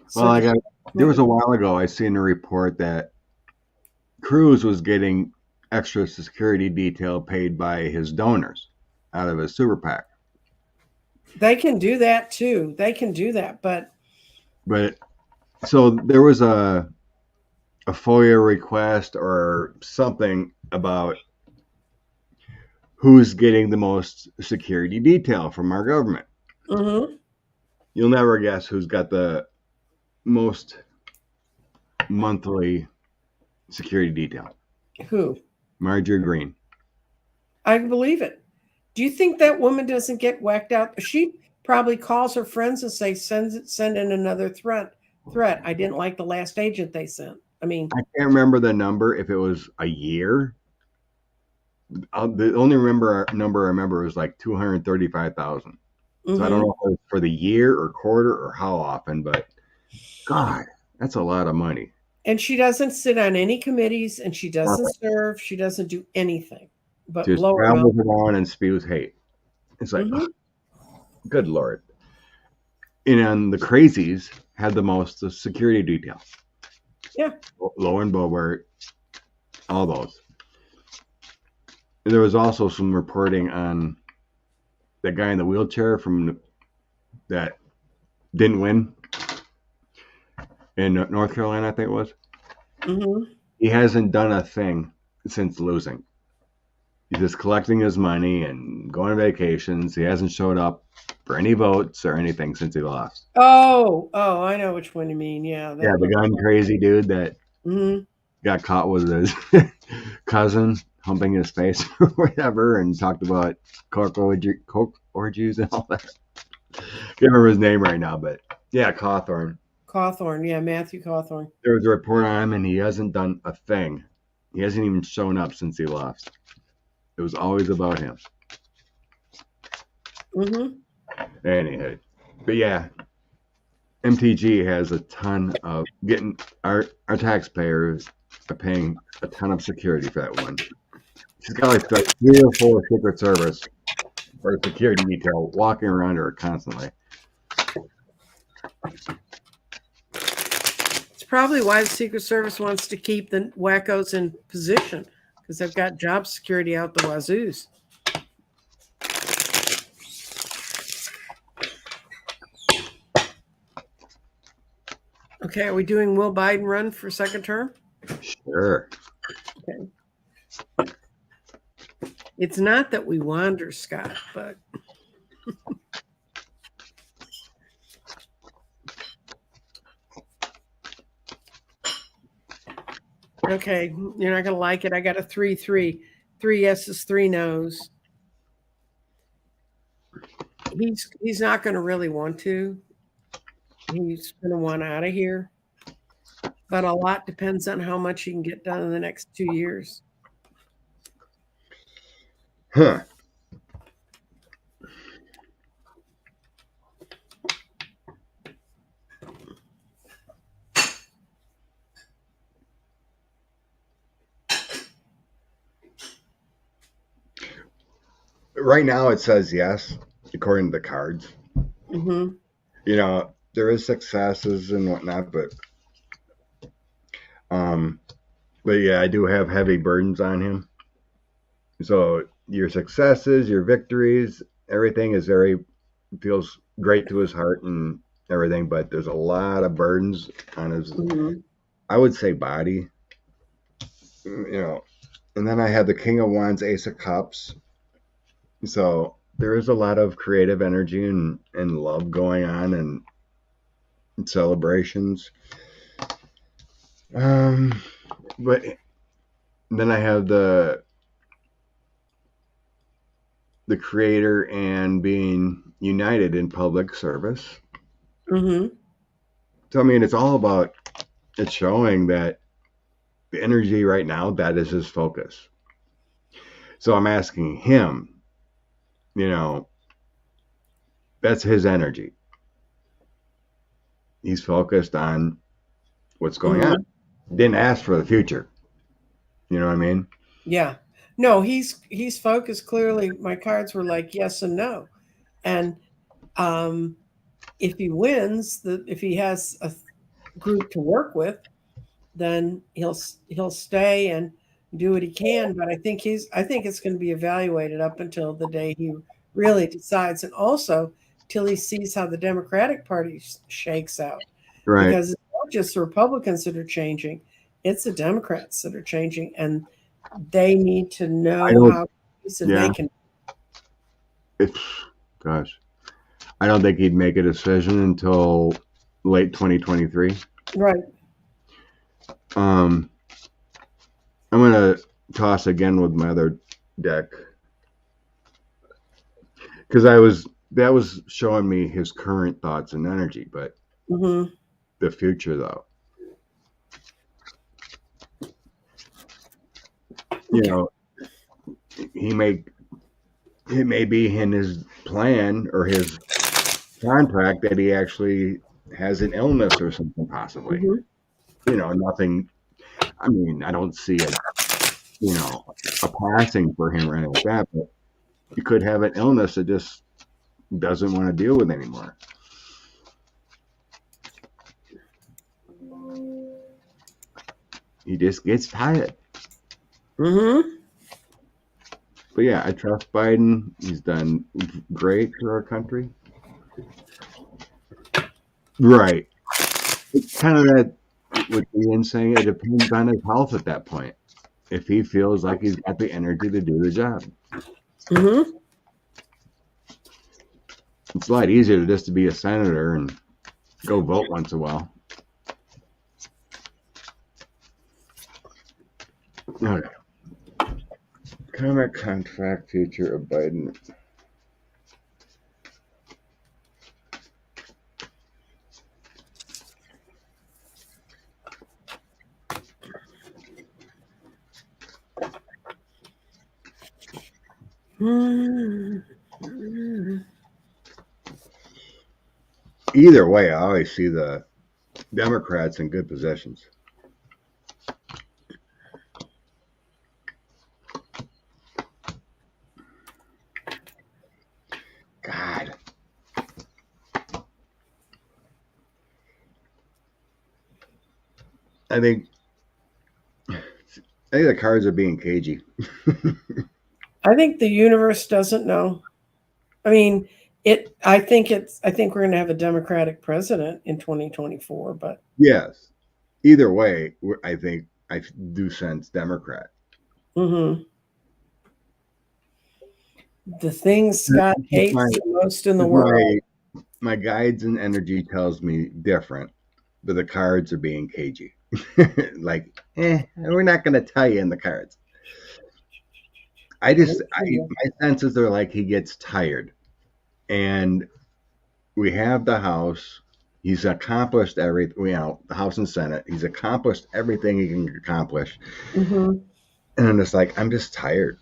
So well, there was a while ago I seen a report that Cruz was getting extra security detail paid by his donors out of his super PAC. they can do that too. They can do that, but so there was a FOIA request or something about who's getting the most security detail from our government. mm-hmm. You'll never guess who's got the most monthly security detail. Who? Marjorie Green. I believe it. Do you think that woman doesn't get whacked out? She probably calls her friends and say, send in another threat. I didn't like the last agent they sent. I mean, I can't remember the number, if it was a year. The only number I remember was like 235,000. mm-hmm. So I don't know if it was for the year or quarter or how often, but God, that's a lot of money. And she doesn't sit on any committees, and she doesn't serve. She doesn't do anything but Just blow travels around and spews hate. It's like, mm-hmm. Good Lord. And the crazies had the most security detail. Yeah. Lauren Boebert, all those. And there was also some reporting on that guy in the wheelchair that didn't win in North Carolina, I think it was. Mm-hmm. He hasn't done a thing since losing. He's just collecting his money and going on vacations. He hasn't showed up for any votes or anything since he lost. Oh, I know which one you mean. Yeah. The gun crazy dude that mm-hmm. got caught with his cousin humping his face or whatever, and talked about coke orgies and all that. Can't remember his name right now, but yeah, Cawthorn. Yeah, Matthew Cawthorn. There was a report on him, and he hasn't done a thing. He hasn't even shown up since he lost. It was always about him. Mm-hmm. Anyway, but yeah, MTG has a ton of getting our taxpayers are paying a ton of security for that one. She's got like 3 or 4 Secret Service or security detail walking around her constantly. It's probably why the Secret Service wants to keep the wackos in position, because they've got job security out the wazoos. Okay, are we doing Will Biden run for second term? Sure. Okay. It's not that we wander, Scott, but okay, you're not gonna like it. I got a 3-3. 3 yeses, 3 nos. He's not gonna really want to. He's gonna want out of here. But a lot depends on how much he can get done in the next 2 years. Huh. Right now it says yes, according to the cards. Mm-hmm. You know, there is successes and whatnot, but yeah, I do have heavy burdens on him. So your successes, your victories, everything feels great to his heart and everything, but there's a lot of burdens on his, I would say, body. You know, and then I have the King of Wands, Ace of Cups. So there is a lot of creative energy and love going on and celebrations. But then I have the creator and being united in public service. Mm-hmm. So I mean, it's all about it's showing that the energy right now, that is his focus. So I'm asking him, you know, that's his energy. He's focused on what's going on. Mm-hmm. Didn't ask for the future. You know what I mean? Yeah. No, he's focused clearly. My cards were like yes and no. And um if he wins, if he has a group to work with, then he'll stay and do what he can. But I think it's going to be evaluated up until the day he really decides, and also till he sees how the Democratic Party shakes out, Right. because it's not just the Republicans that are changing; it's the Democrats that are changing, and they need to I know don't. how so they Yeah. can. It's gosh. I don't think he'd make a decision until late 2023. Right. I'm gonna toss again with my other deck because that was showing me his current thoughts and energy, but Mm-hmm. the future though, you Okay. know, he may it may be in his plan or his contract that he actually has an illness or something possibly. Mm-hmm. You know, nothing. I mean, I don't see a a passing for him or anything like that, but he could have an illness that just doesn't want to deal with anymore. He just gets tired. Mm-hmm. But yeah, I trust Biden. He's done great for our country. Right. It's kind of that what Ian's saying. It depends on his health at that point. If he feels like he's got the energy to do the job, Mm-hmm. it's a lot easier to just to be a senator and go vote once in a while. Okay. Comic contract future of Biden. Mm-hmm. Either way, I always see the Democrats in good positions. God. I think the cards are being cagey. I think the universe doesn't know. I mean, I think we're going to have a Democratic president in 2024, but Yes. Either way, I think I do sense Democrat. mhm. The thing Scott My hates the most in the my world. my guides and energy tells me different, but the cards are being cagey. Like, we're not going to tell you in the cards. My senses are like he gets tired, and we have the House. He's accomplished everything. The House and Senate. He's accomplished everything he can accomplish, Mhm. and I'm just like, I'm just tired.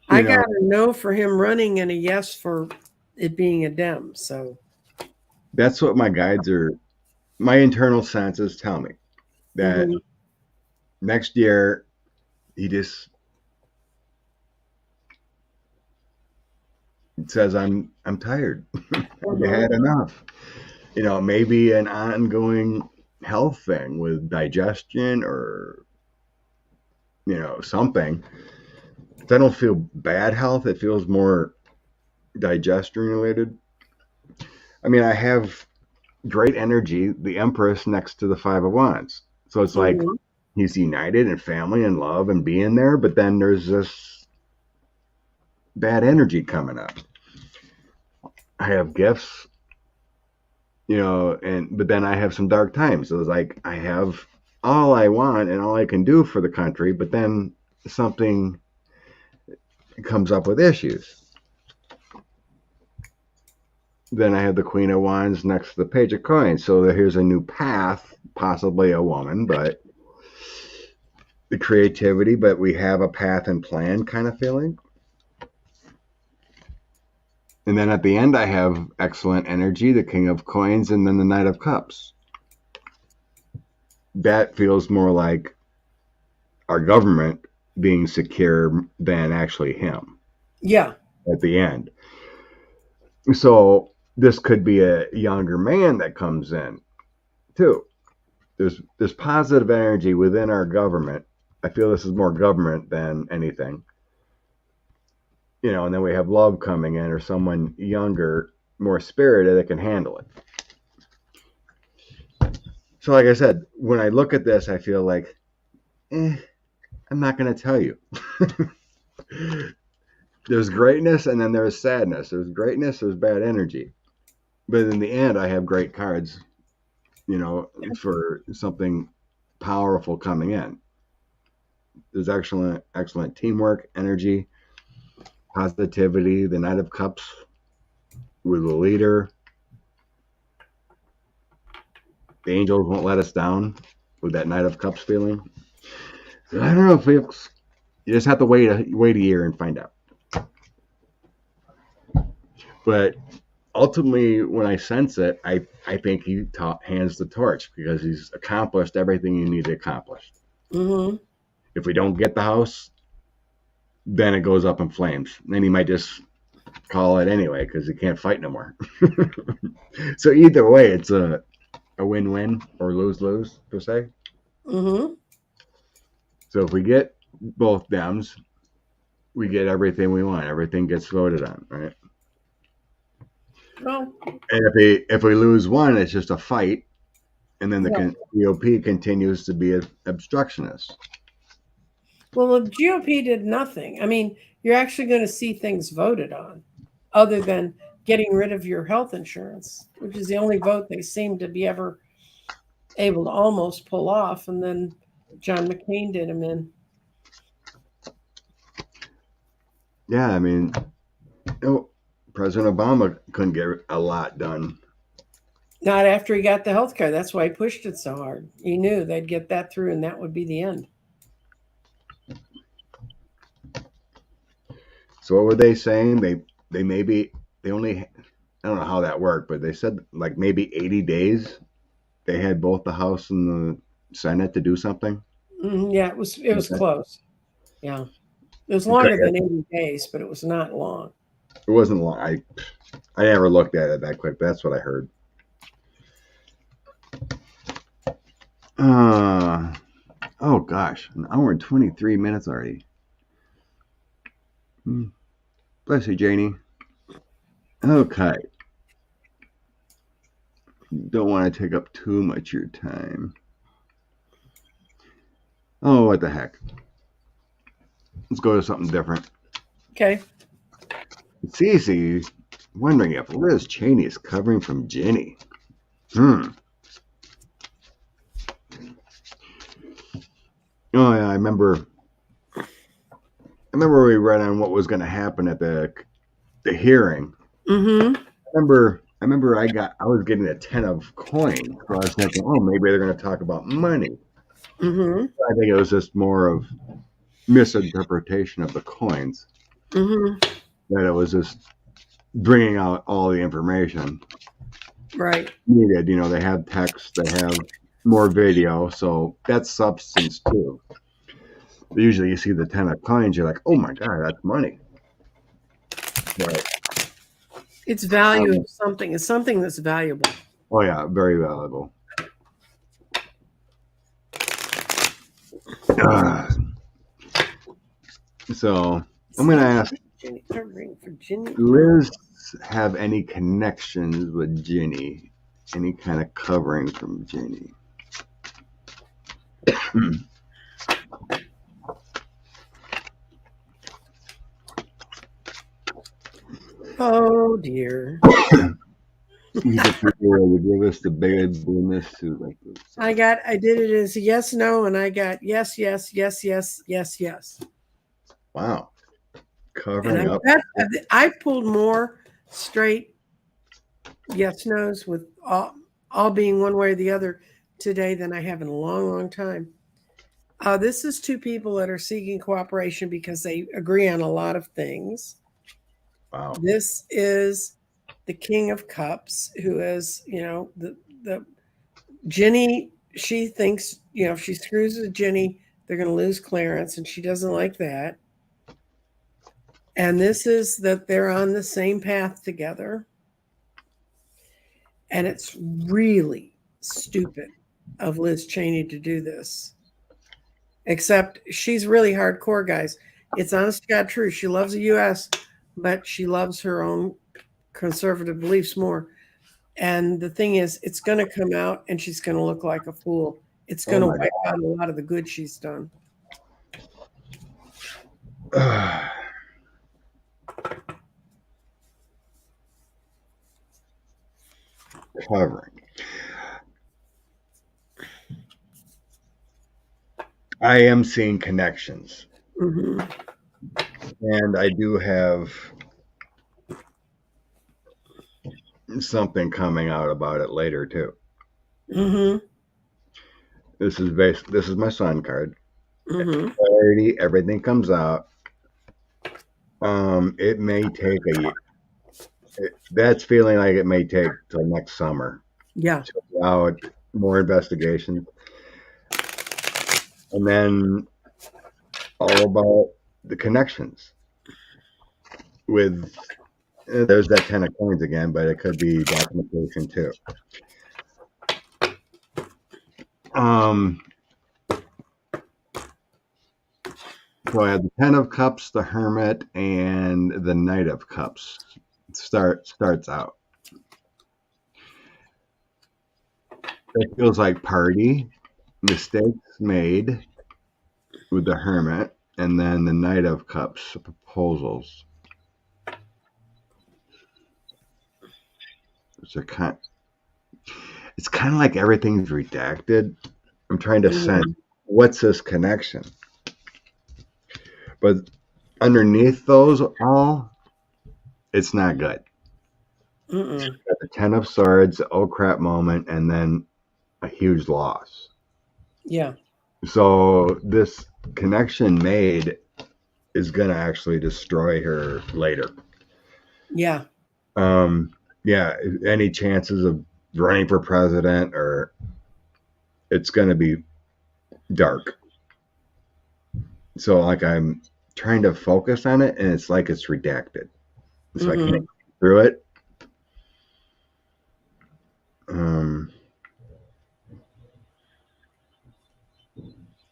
I You got know, a no for him running and a yes for it being a Dem. So, that's what my guides are. My internal senses tell me that mhm. next year he just says, I'm tired. You Mhm. had enough. Maybe an ongoing health thing with digestion or something. I don't feel bad health. It feels more digestion related. I mean, I have great energy, the Empress next to the Five of Wands. So it's like Mhm. he's united in family and love and being there, but then there's this bad energy coming up. I have gifts. but then I have some dark times. So it's like I have all I want and all I can do for the country, but then something comes up with issues. Then I have the Queen of Wands next to the Page of Coins. So here's a new path, possibly a woman, but the creativity, but we have a path and plan kind of feeling. And then at the end, I have excellent energy, the King of Coins, and then the Knight of Cups. That feels more like our government being secure than actually him. Yeah. At the end. So this could be a younger man that comes in, too. There's positive energy within our government. I feel this is more government than anything. And then we have love coming in, or someone younger, more spirited that can handle it. So like I said, when I look at this, I feel like, I'm not going to tell you. There's greatness and then there's sadness. There's greatness, there's bad energy. But in the end, I have great cards, for something powerful coming in. There's excellent teamwork, energy, positivity, the Knight of Cups with the leader. The angels won't let us down with that Knight of Cups feeling. So I don't know, folks. You just have to wait a year and find out. But ultimately, when I sense it, I think he hands the torch because he's accomplished everything you need to accomplish. Mm-hmm. If we don't get the house, then it goes up in flames. Then he might just call it anyway because he can't fight no more. So either way, it's a win-win or lose-lose, per se. Mm-hmm. So if we get both Dems, we get everything we want. Everything gets voted on, right? Well, and if we lose one, it's just a fight, and then the GOP continues to be an obstructionist. Well, the GOP did nothing. I mean, you're actually going to see things voted on other than getting rid of your health insurance, which is the only vote they seem to be ever able to almost pull off. And then John McCain did him in. Yeah, I mean, President Obama couldn't get a lot done. Not after he got the health care. That's why he pushed it so hard. He knew they'd get that through and that would be the end. So what were they saying? They only, I don't know how that worked, but they said like maybe 80 days they had both the House and the Senate to do something. Yeah, it was close. Yeah. It was longer than 80 days, but it was not long. It wasn't long. I never looked at it that quick, but that's what I heard. Oh gosh, an hour and 23 minutes already. Bless you, Janie. Okay. Don't want to take up too much of your time. Oh, what the heck. Let's go to something different. Okay. Cece wondering if Liz Cheney is covering from Ginny. Oh yeah, I remember we read on what was going to happen at the hearing. Mm-hmm. I remember I was getting a 10 of coins. So I was thinking, oh, maybe they're going to talk about money. Mm-hmm. I think it was just more of misinterpretation of the coins. Mm-hmm. That it was just bringing out all the information. Right. Needed. They have text, they have more video, so that's substance too. Usually you see the 10 of coins, you're like, oh my God, that's money. But it's value of something. It's something that's valuable. Oh yeah, very valuable. So I'm going to ask, Liz have any connections with Ginny? Any kind of covering from Ginny? Oh dear. He's a people would give us the big business to like this. I did it as yes, no, and I got yes, yes, yes, yes, yes, yes. Wow. And Covering up. I pulled more straight yes, no's with all being one way or the other today than I have in a long, long time. This is two people that are seeking cooperation because they agree on a lot of things. Wow. This is the King of Cups, who is, the Ginny. She thinks, if she screws with Ginny, they're going to lose Clarence, and she doesn't like that. And this is that they're on the same path together. And it's really stupid of Liz Cheney to do this. Except she's really hardcore, guys. It's honest to God true. She loves the U.S., but she loves her own conservative beliefs more. And the thing is, it's going to come out and she's going to look like a fool. It's going to wipe out a lot of the good she's done. Covering. I am seeing connections. Mm-hmm. And I do have something coming out about it later too. Mm-hmm. This is my sun card. Mm-hmm. Clarity, everything comes out. It may take a year. That's feeling like it may take till next summer. Yeah. To allow more investigation. And then all about the connections with there's that 10 of coins again, but it could be documentation too. So I have the 10 of cups, the hermit, and the knight of cups. Starts out. It feels like party, mistakes made with the hermit, and then the knight of cups, proposals. It's kind of like everything's redacted. I'm trying to sense what's this connection. But underneath those all, it's not good. Mm-mm. Got the 10 of swords, the oh crap moment, and then a huge loss. Yeah. So this connection made is going to actually destroy her later. Yeah. Yeah. Any chances of running for president, or it's going to be dark. So like I'm trying to focus on it, and it's like it's redacted, so I can't get through it.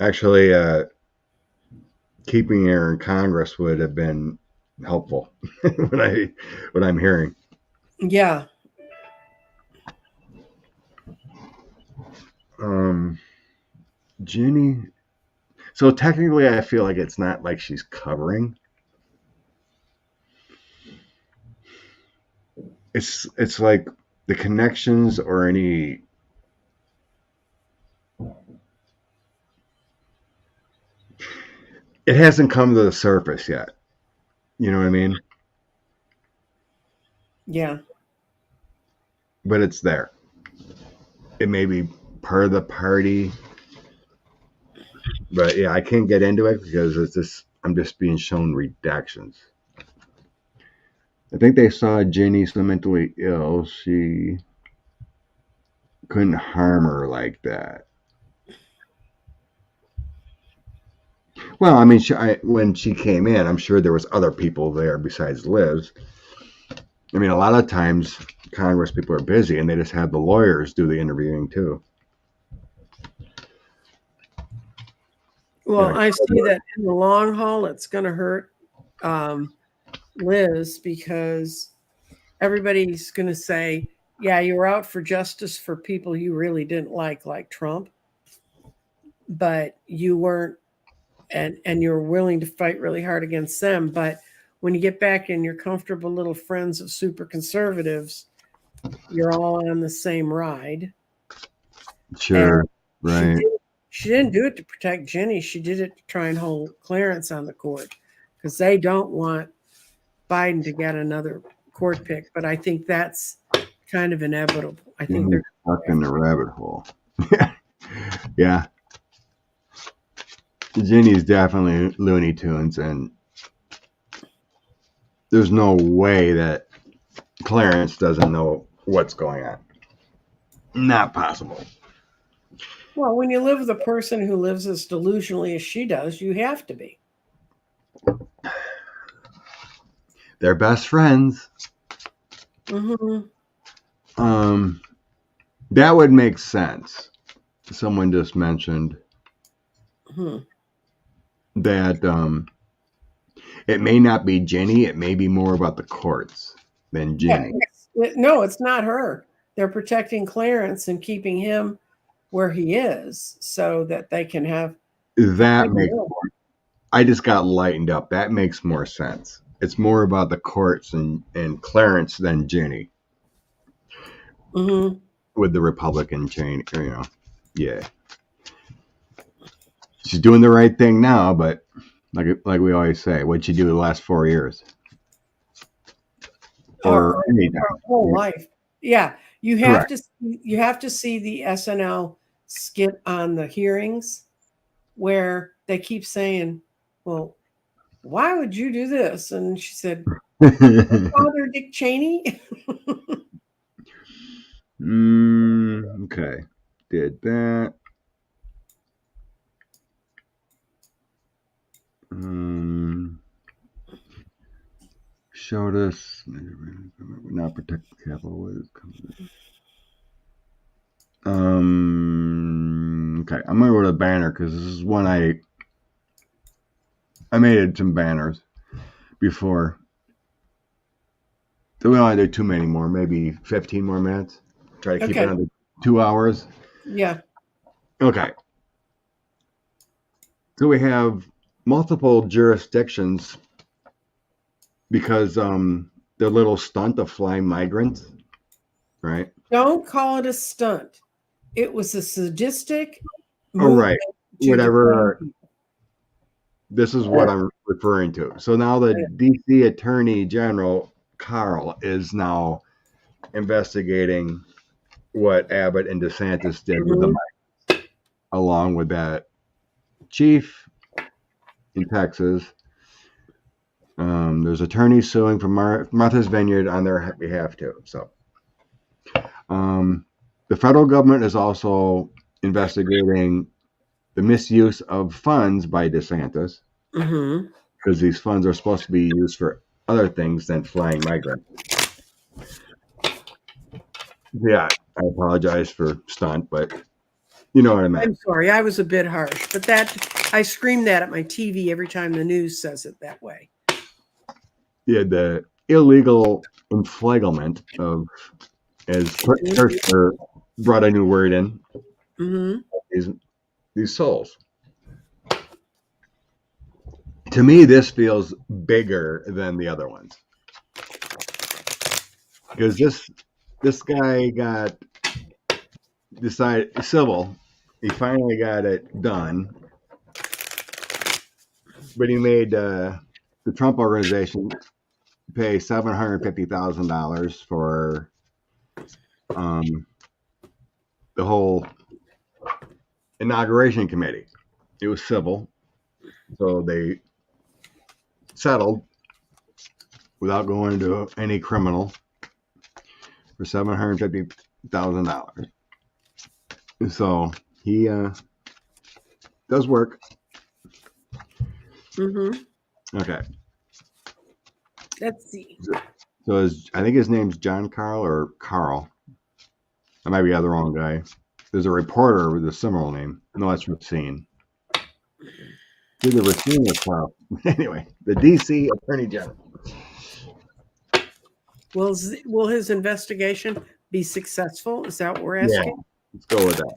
Actually, keeping her in Congress would have been helpful. what I'm hearing. Yeah. Ginny. So technically, I feel like it's not like she's covering. It's like the connections or any. It hasn't come to the surface yet. You know what I mean? Yeah. But it's there. It may be part of the party. But yeah, I can't get into it because I'm just being shown redactions. I think they saw Ginny so mentally ill she couldn't harm her like that. Well, I mean, when she came in, I'm sure there was other people there besides Liz. I mean, a lot of times Congress people are busy and they just have the lawyers do the interviewing too. Well, I see that in the long haul, it's going to hurt Liz, because everybody's going to say, yeah, you were out for justice for people you really didn't like Trump, but you weren't, and you're willing to fight really hard against them. But when you get back in your comfortable little friends of super conservatives, you're all on the same ride. Sure. And Right. she didn't do it to protect Jenny. She did it to try and hold Clarence on the court because they don't want Biden to get another court pick. But I think that's kind of inevitable. I think Jenny's they're stuck in the rabbit hole. Yeah. Jenny's definitely Looney Tunes, and there's no way that Clarence doesn't know what's going on. Not possible. well, when you live with a person who lives as delusionally as she does, you have to be. They're best friends. Mm-hmm. That would make sense. Someone just mentioned that it may not be Jenny. It may be more about the courts than Jenny. No, it's not her. They're protecting Clarence and keeping him where he is so that they can have That makes more, I just got lightened up. That makes more sense. It's more about the courts and Clarence than Jenny. Mm-hmm. With the Republican chain, yeah. She's doing the right thing now, but like we always say, what'd she do the last 4 years? Or anything. Her whole life. Yeah. You have Correct. to see the SNL skit on the hearings where they keep saying, well, why would you do this? And she said, Father Dick Cheney. Okay. Did that. Showed us not protect the capital. Okay, I'm gonna go to the banner because this is one I made some banners before. So we don't want to do too many more, maybe 15 more minutes. Try to keep it under 2 hours. Yeah. Okay. So we have multiple jurisdictions because the little stunt of flying migrants, right? Don't call it a stunt. It was a sadistic right. Whatever. This is what I'm referring to. So now the DC Attorney General, Carl, is now investigating what Abbott and DeSantis did with the migrants, along with that chief in Texas. There's attorneys suing from Martha's Vineyard on their behalf too. So the federal government is also investigating the misuse of funds by DeSantis because these funds are supposed to be used for other things than flying migrants. Yeah, I apologize for stunt, but you know what I meant. I'm sorry, I was a bit harsh, but I scream that at my TV every time the news says it that way. Yeah, the illegal enflagelment of, as Kirchner brought a new word in, these souls. To me, this feels bigger than the other ones because this guy got decided civil. He finally got it done, but he made the Trump organization pay $750,000 for the whole inauguration committee. It was civil, so they settled without going into any criminal for $750,000. So he does work. Okay. Let's see. So I think his name's John Carl or Carl. I might be the wrong guy. There's a reporter with a similar name. No, that's Racine. Either Racine or Carl. Anyway, the DC Attorney General. Will his investigation be successful? Is that what we're asking? Yeah, let's go with that.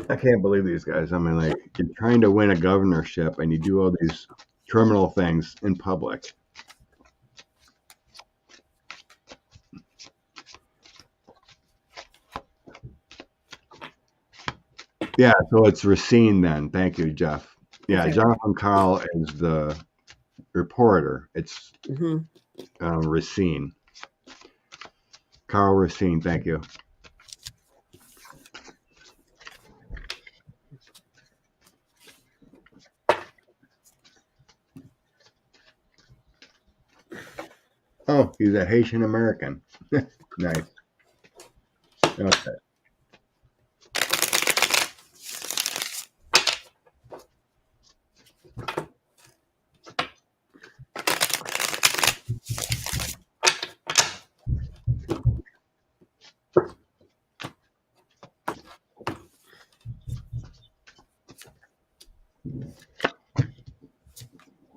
I can't believe these guys. I mean, like, you're trying to win a governorship and you do all these criminal things in public. Yeah, so it's Racine then. Thank you, Jeff. Yeah, Okay. Jonathan Carl is the reporter. It's Hmm. Racine. Carl Racine, thank you. Oh, he's a Haitian American. Nice. Okay.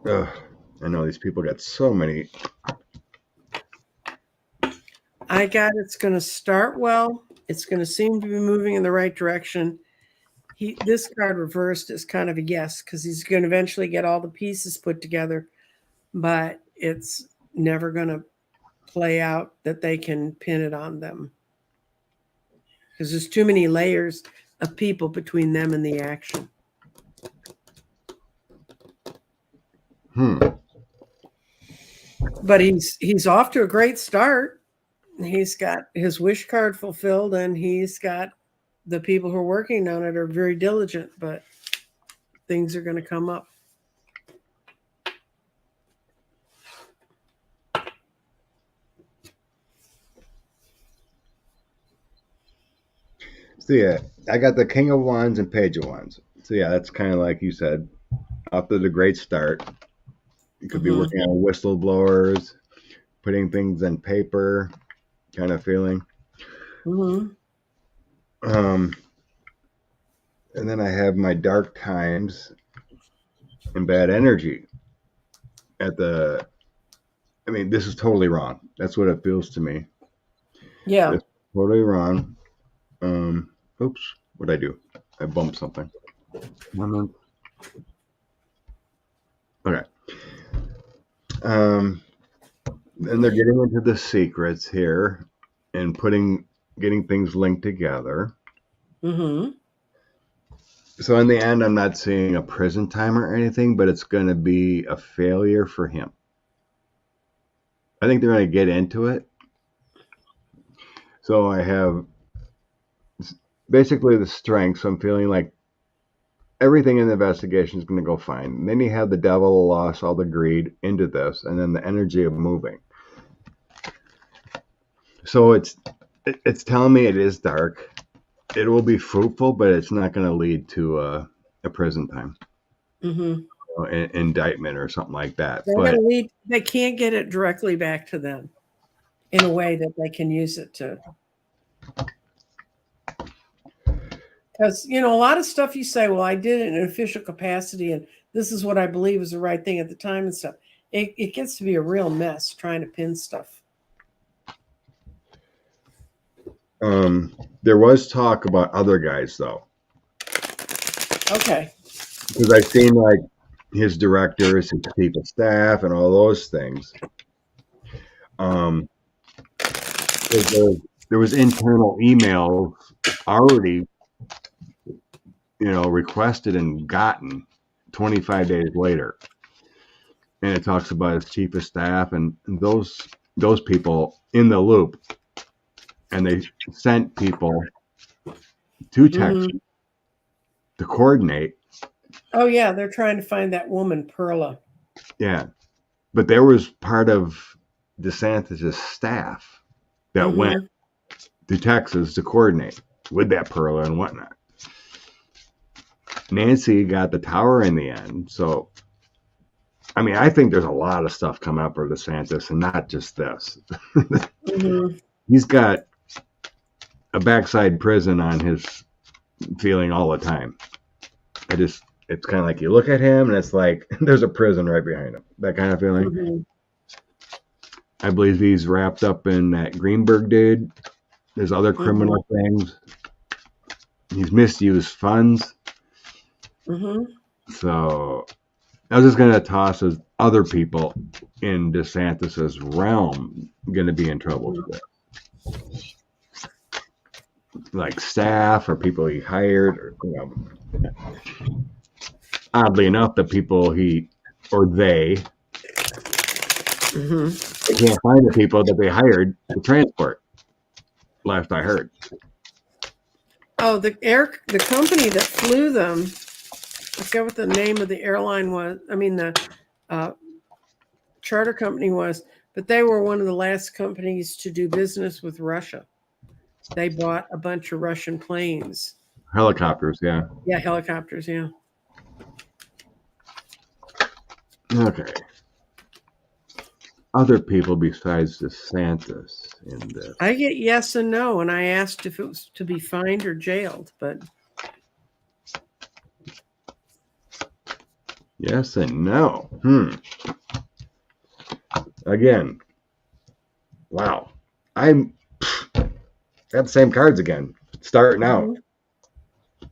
Ugh, I know these people got so many. I got it's going to start well. It's going to seem to be moving in the right direction. This card reversed is kind of a yes because he's going to eventually get all the pieces put together, but it's never going to play out that they can pin it on them because there's too many layers of people between them and the action. But he's off to a great start. He's got his wish card fulfilled, and he's got the people who are working on it are very diligent, but things are going to come up. So yeah, I got the King of Wands and Page of Wands. So yeah, that's kind of like you said, up to the great start. You could be working on whistleblowers, putting things in paper, kind of feeling. Mm-hmm. And then I have my dark times and bad energy at the. I mean, this is totally wrong. That's what it feels to me. Yeah. It's totally wrong. Oops, what'd I do? I bumped something. Okay. And they're getting into the secrets here and getting things linked together. Mm-hmm. So in the end, I'm not seeing a prison time or anything, but it's going to be a failure for him. I think they're going to get into it. So I have basically the strengths. I'm feeling like everything in the investigation is going to go fine. And then you have the devil, the loss, all the greed into this, and then the energy of moving. So it's telling me it is dark. It will be fruitful, but it's not going to lead to a prison time, indictment or something like that. But they can't get it directly back to them in a way that they can use it to. Because, a lot of stuff you say, well, I did it in an official capacity, and this is what I believe is the right thing at the time and stuff. It gets to be a real mess trying to pin stuff. There was talk about other guys, though. Okay. Because I've seen, like, his directors, his chief of staff, and all those things. There was internal emails already requested and gotten 25 days later. And it talks about his chief of staff and those people in the loop. And they sent people to Texas to coordinate. Oh, yeah. They're trying to find that woman, Perla. Yeah. But there was part of DeSantis' staff that went to Texas to coordinate with that Perla and whatnot. Nancy got the tower in the end. So, I mean, I think there's a lot of stuff coming up for DeSantis and not just this. He's got a backside prison on his feeling all the time. It's kind of like you look at him and it's like there's a prison right behind him. That kind of feeling. I believe he's wrapped up in that Greenberg dude. There's other criminal things. he's misused funds. Mm-hmm. So I was just going to toss as other people in DeSantis's realm going to be in trouble for that. Like staff or people he hired, or, oddly enough, the people they can't find the people that they hired to transport. Last I heard. Oh, the company that flew them. I forget what the name of the airline was. I mean, the charter company was, but they were one of the last companies to do business with Russia. They bought a bunch of Russian planes. Helicopters, yeah. Yeah, helicopters, yeah. Okay. Other people besides DeSantis in this. I get yes and no, and I asked if it was to be fined or jailed, but Yes and no. Again. Wow. I'm got the same cards again. Starting out.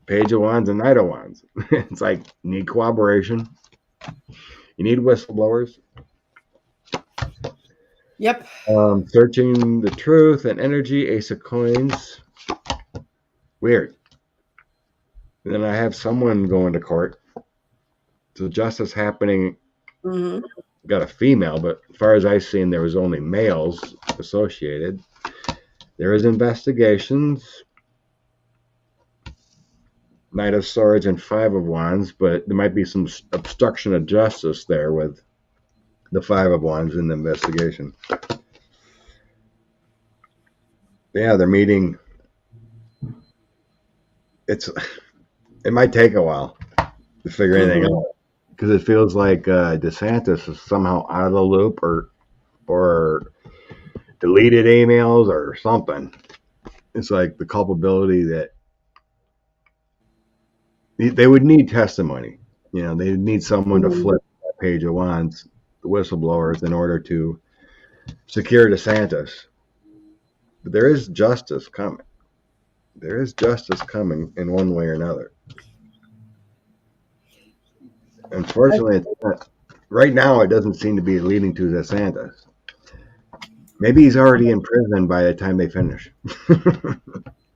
Page of Wands and Knight of Wands. It's like, you need cooperation. You need whistleblowers. Yep. Searching the truth and energy, Ace of Coins. Weird. And then I have someone going to court. So justice happening. Got a female, but as far as I've seen, there was only males associated. There is investigations. Knight of Swords and Five of Wands, but there might be some obstruction of justice there with the Five of Wands in the investigation. Yeah, they're meeting. It might take a while to figure anything out, because it feels like DeSantis is somehow out of the loop, or deleted emails or something. It's like the culpability that they would need testimony. They would need someone to flip that Page of Wands, the whistleblowers, in order to secure DeSantis. But there is justice coming. There is justice coming in one way or another. Unfortunately, right now it doesn't seem to be leading to DeSantis. Maybe he's already in prison by the time they finish.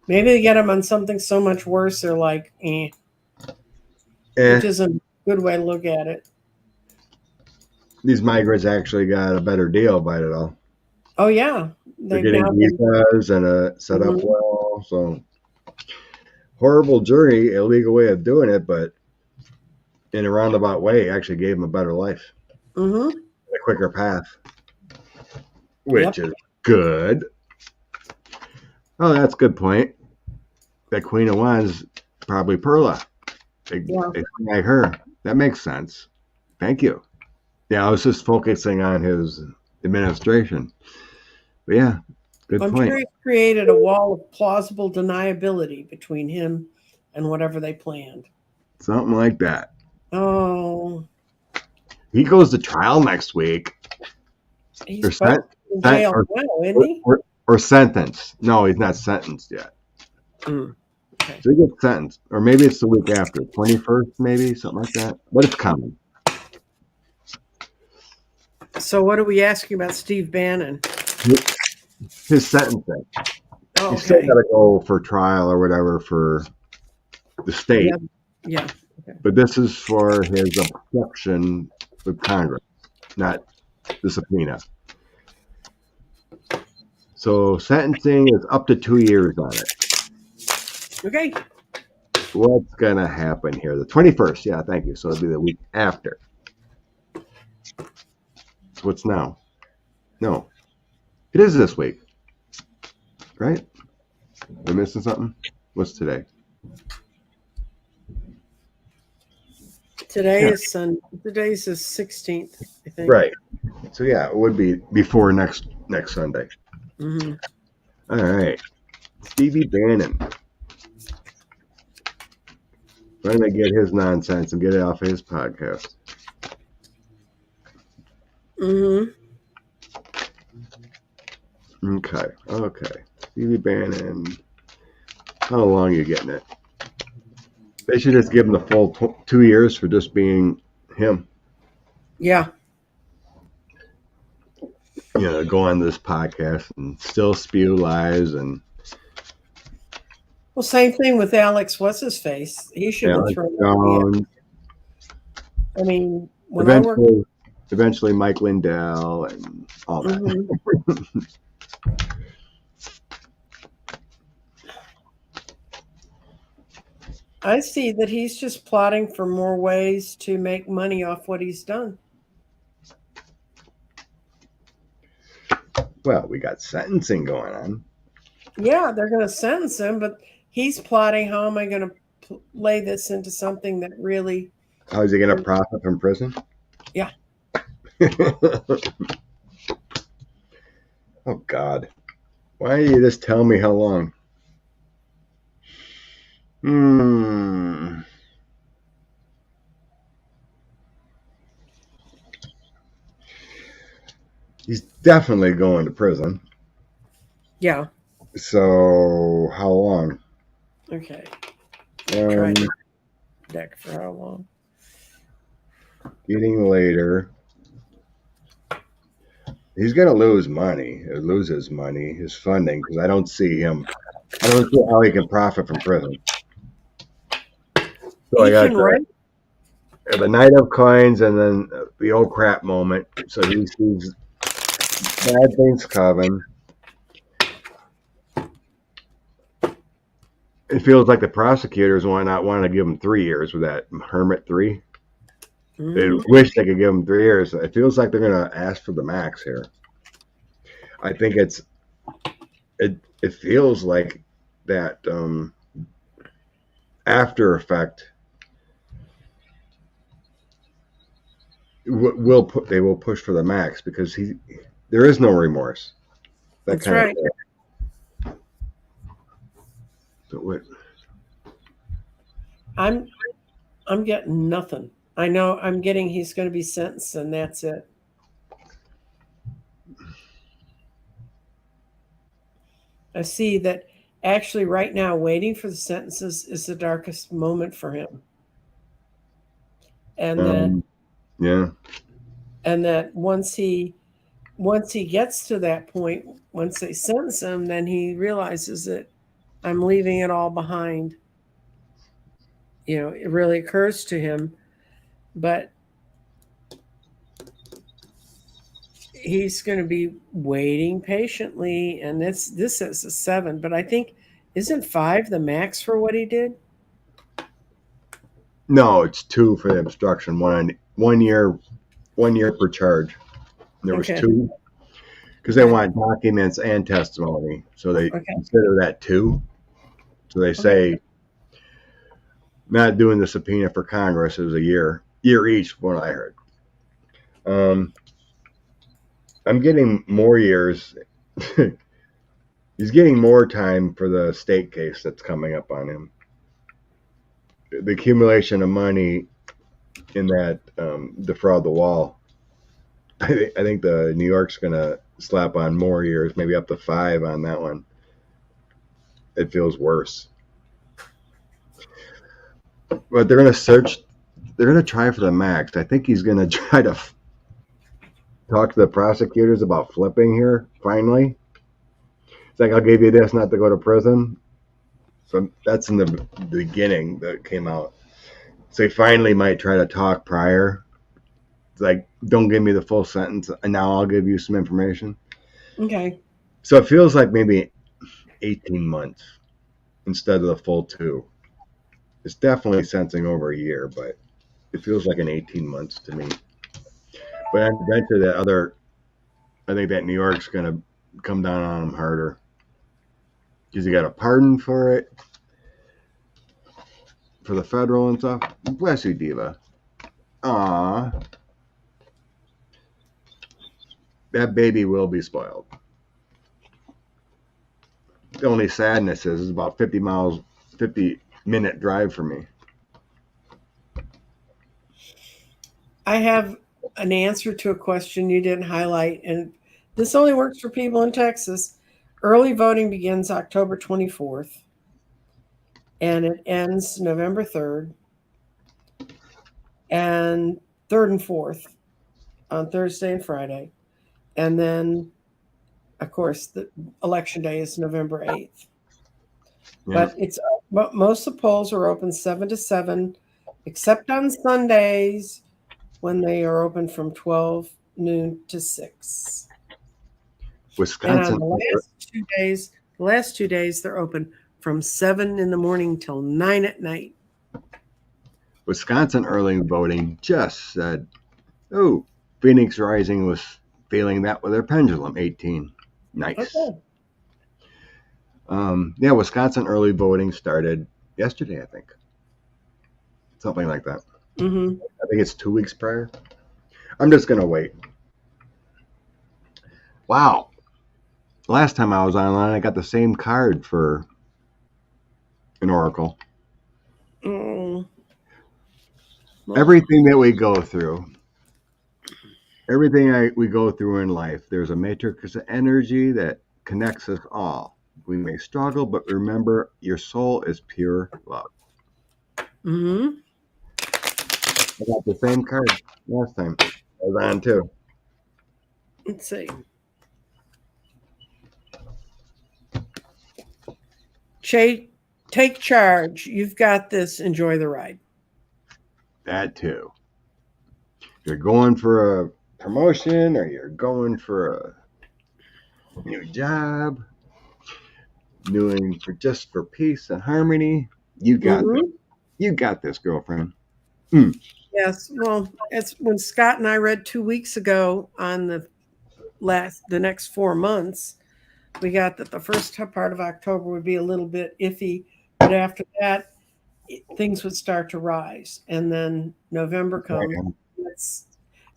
Maybe they get him on something so much worse, they're like, which is a good way to look at it. These migrants actually got a better deal by it all. Oh, yeah. They're getting visas and set up well. So, horrible jury, illegal way of doing it, but in a roundabout way, actually gave them a better life. A quicker path, which is good. Oh, that's a good point. That Queen of Wands, probably Perla. I her. That makes sense. Thank you. Yeah, I was just focusing on his administration. But yeah, good point. I'm sure he created a wall of plausible deniability between him and whatever they planned. Something like that. Oh. He goes to trial next week. He's in jail now, isn't he? Or sentenced. No, he's not sentenced yet. Okay. So he gets sentenced. Or maybe it's the week after. 21st, maybe, something like that. But it's coming. So what are we asking about Steve Bannon? His sentencing. Oh, he's still got to go for trial or whatever for the state. Yeah. Okay. But this is for his obstruction with Congress, not the subpoena. So sentencing is up to 2 years on it. Okay. What's going to happen here? The 21st. Yeah, thank you. So it'll be the week after. So what's now? No. It is this week. Right? Am I missing something? What's today? Today's the 16th, I think. Right. So yeah, it would be before next Sunday. All right. Stevie Bannon. Trying to get his nonsense and get it off of his podcast. Okay. Stevie Bannon. How long are you getting it? They should just give him the full 2 years for just being him. Yeah. Go on this podcast and still spew lies and Well, same thing with Alex. What's his face? He should have been thrown out. Jones. I mean, when I worked. Eventually, Mike Lindell and all that. Mm-hmm. I see that he's just plotting for more ways to make money off what he's done. Well, we got sentencing going on. Yeah, they're going to sentence him, but he's plotting, how am I going to lay this into something that really... How is he going to profit from prison? Yeah. Oh, God. Why don't you just tell me how long? He's definitely going to prison. Yeah. So, how long? Okay. Try to deck for how long? Getting later. He's going to lose money. Or lose his money, his funding, because I don't see how he can profit from prison. So I got the Night of Coins and then the old crap moment. So he sees bad things coming. It feels like the prosecutors not want to give him 3 years with that Hermit 3. Mm-hmm. They wish they could give him 3 years. It feels like they're going to ask for the max here. I think it feels like that after effect they will push for the max because there is no remorse. That's right. I'm getting nothing. I know I'm getting he's going to be sentenced and that's it. I see that actually right now waiting for the sentences is the darkest moment for him. And that once he gets to that point, once they sentence him, then he realizes that I'm leaving it all behind. It really occurs to him, but he's going to be waiting patiently. And this is a 7, but I think isn't 5 the max for what he did? No, it's 2 for the obstruction. 1 year per charge. There was 2 because they want documents and testimony, so they consider that 2. So they say not doing the subpoena for Congress is a year each. From what I heard. I'm getting more years. He's getting more time for the state case that's coming up on him. The accumulation of money in that defraud the wall. I think the New York's going to slap on more years, maybe up to 5 on that one. It feels worse. But they're going to try for the max. I think he's going to try to talk to the prosecutors about flipping here, finally. It's like, I'll give you this not to go to prison. So that's in the beginning that came out. So he finally might try to talk prior. It's like, don't give me the full sentence, and now I'll give you some information. Okay. So it feels like maybe 18 months instead of the full 2. It's definitely sensing over a year, but it feels like an 18 months to me. But I bet you I think that New York's going to come down on him harder. Because he got a pardon for it. For the federal and stuff. Bless you, Diva. Aww. That baby will be spoiled. The only sadness is it's about 50-minute drive for me. I have an answer to a question you didn't highlight, and this only works for people in Texas. Early voting begins October 24th. and it ends November 3rd and 3rd and 4th on Thursday and Friday. And then, of course, the election day is November 8th. Yeah. But most of the polls are open 7 to 7, except on Sundays when they are open from 12 noon to 6. And on Wisconsin. the last 2 days, they're open from 7 in the morning till 9 at night. Wisconsin early voting just said, oh, Phoenix Rising was feeling that with their pendulum 18. Nice. Okay. Yeah, Wisconsin early voting started yesterday, I think. Something like that. Mm-hmm. I think it's 2 weeks prior. I'm just going to wait. Wow. Last time I was online, I got the same card for an Oracle. Mm. Well, Everything that we go through, we go through in life, there's a matrix of energy that connects us all. We may struggle, but remember, your soul is pure love. mm-hmm. I got the same card last time. I was on too. Let's see. Shay, take charge. You've got this. Enjoy the ride. That too. If you're going for a promotion or you're going for a new job, doing just for peace and harmony, you got this. You got this, girlfriend. Yes. Well, it's when Scott and I read 2 weeks ago on the next 4 months, we got that the first part of October would be a little bit iffy, but after that, things would start to rise, and then November comes,